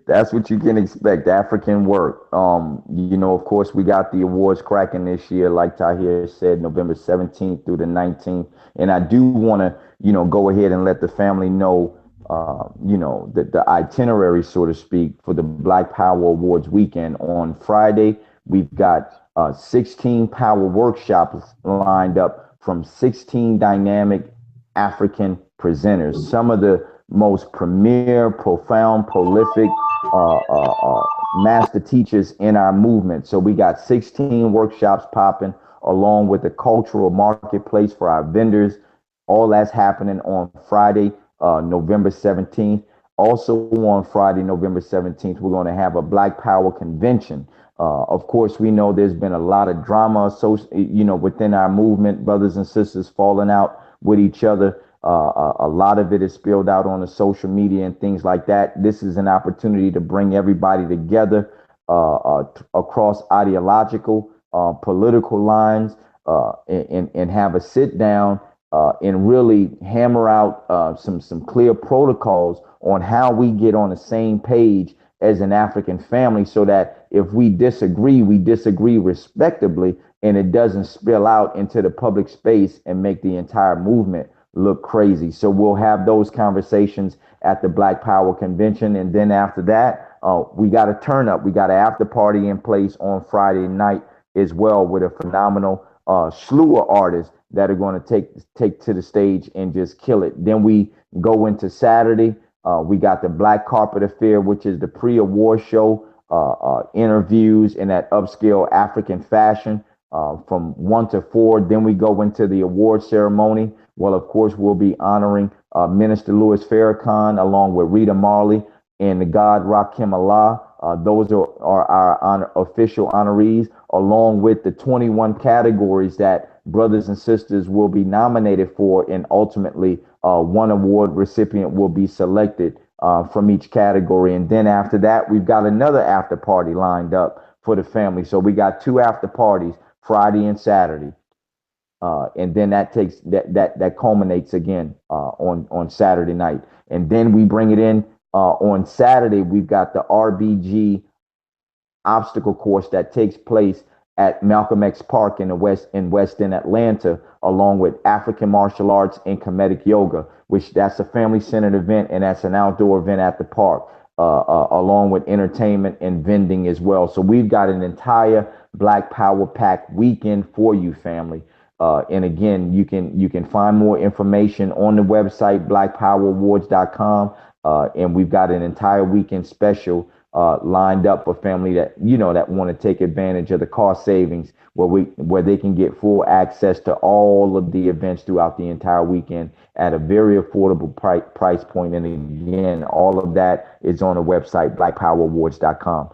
That's what you can expect, African work. You know, of course, we got the awards cracking this year, like Tahir said, November 17th through the 19th. And I do want to, you know, go ahead and let the family know, you know, the itinerary, so to speak, for the Black Power Awards weekend. On Friday, we've got 16 power workshops lined up from 16 dynamic African presenters. Some of the most premier, profound, prolific master teachers in our movement. So we got 16 workshops popping, along with the cultural marketplace for our vendors. All that's happening on Friday, November 17th. Also on Friday, November 17th, we're going to have a Black Power convention. Of course, we know there's been a lot of drama, you know, within our movement, brothers and sisters falling out with each other. A lot of it is spilled out on the social media and things like that. This is an opportunity to bring everybody together across ideological, political lines, and have a sit down and really hammer out some clear protocols on how we get on the same page as an African family, so that if we disagree respectably, and it doesn't spill out into the public space and make the entire movement look crazy. So we'll have those conversations at the Black Power Convention. And then after that, we got a turn up. We got an after party in place on Friday night as well, with a phenomenal slew of artists that are going to take to the stage and just kill it. Then we go into Saturday. We got the Black Carpet Affair, which is the pre-award show, interviews in that upscale African fashion from 1 to 4. Then we go into the award ceremony. Well, of course, we'll be honoring Minister Louis Farrakhan along with Rita Marley and the God Rakim Allah. Those are our official honorees, along with the 21 categories that brothers and sisters will be nominated for, and ultimately one award recipient will be selected from each category. And then after that, we've got another after party lined up for the family. So we got 2 after parties, Friday and Saturday. And then that culminates again on Saturday night. And then we bring it in on Saturday. We've got the RBG obstacle course that takes place at Malcolm X Park in West End, Atlanta, along with African martial arts and comedic yoga, which that's a family-centered event, and that's an outdoor event at the park, along with entertainment and vending as well. So we've got an entire Black Power Pack weekend for you, family. And again, you can find more information on the website, blackpowerawards.com. And we've got an entire weekend special lined up for family that, you know, that want to take advantage of the cost savings, where they can get full access to all of the events throughout the entire weekend at a very affordable price point. And again, all of that is on the website, blackpowerawards.com.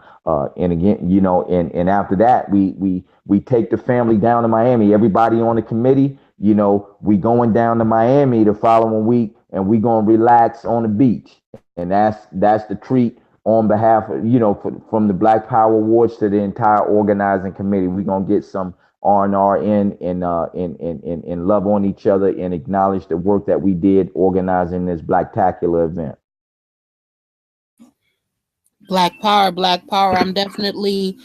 And again, you know, and after that, we take the family down to Miami. Everybody on the committee, you know, we going down to Miami the following week, and we gonna relax on the beach. And that's the treat on behalf of, you know, from the Black Power Awards to the entire organizing committee. We're gonna get some R&R in and love on each other and acknowledge the work that we did organizing this Blacktacular event. Black Power, Black Power. I'm definitely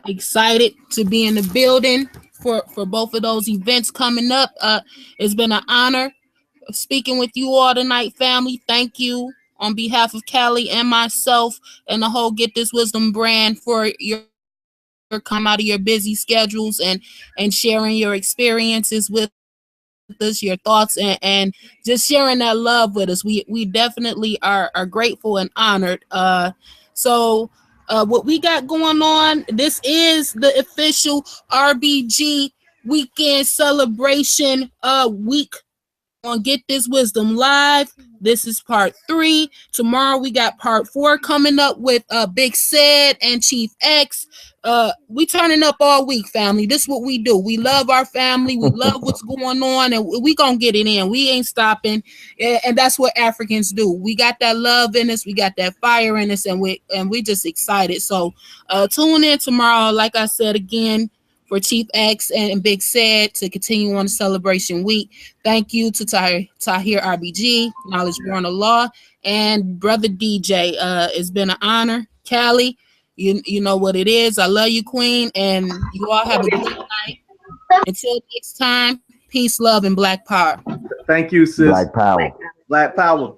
excited to be in the building for both of those events coming up. It's been an honor speaking with you all tonight, family. Thank you on behalf of Callie and myself and the whole Get This Wisdom brand for your come out of your busy schedules and sharing your experiences with us, your thoughts, and just sharing that love with us. We definitely are grateful and honored. So what we got going on, this is the official RBG weekend celebration week on Get This Wisdom Live. This is part 3. Tomorrow we got part 4 coming up with Big Said and Chief X. We turning up all week, family. This is what we do. We love our family. We love what's going on, and we gonna get it in. We ain't stopping, and that's what Africans do. We got that love in us. We got that fire in us, and we just excited. So tune in tomorrow, like I said again, for Chief X and Big Said to continue on the celebration week. Thank you to Tahir RBG, Knowledge Born of Law, and Brother DJ. It's been an honor. Callie, you know what it is. I love you, Queen, and you all have a good night. Until next time, peace, love, and Black Power. Thank you, sis. Black Power. Black Power.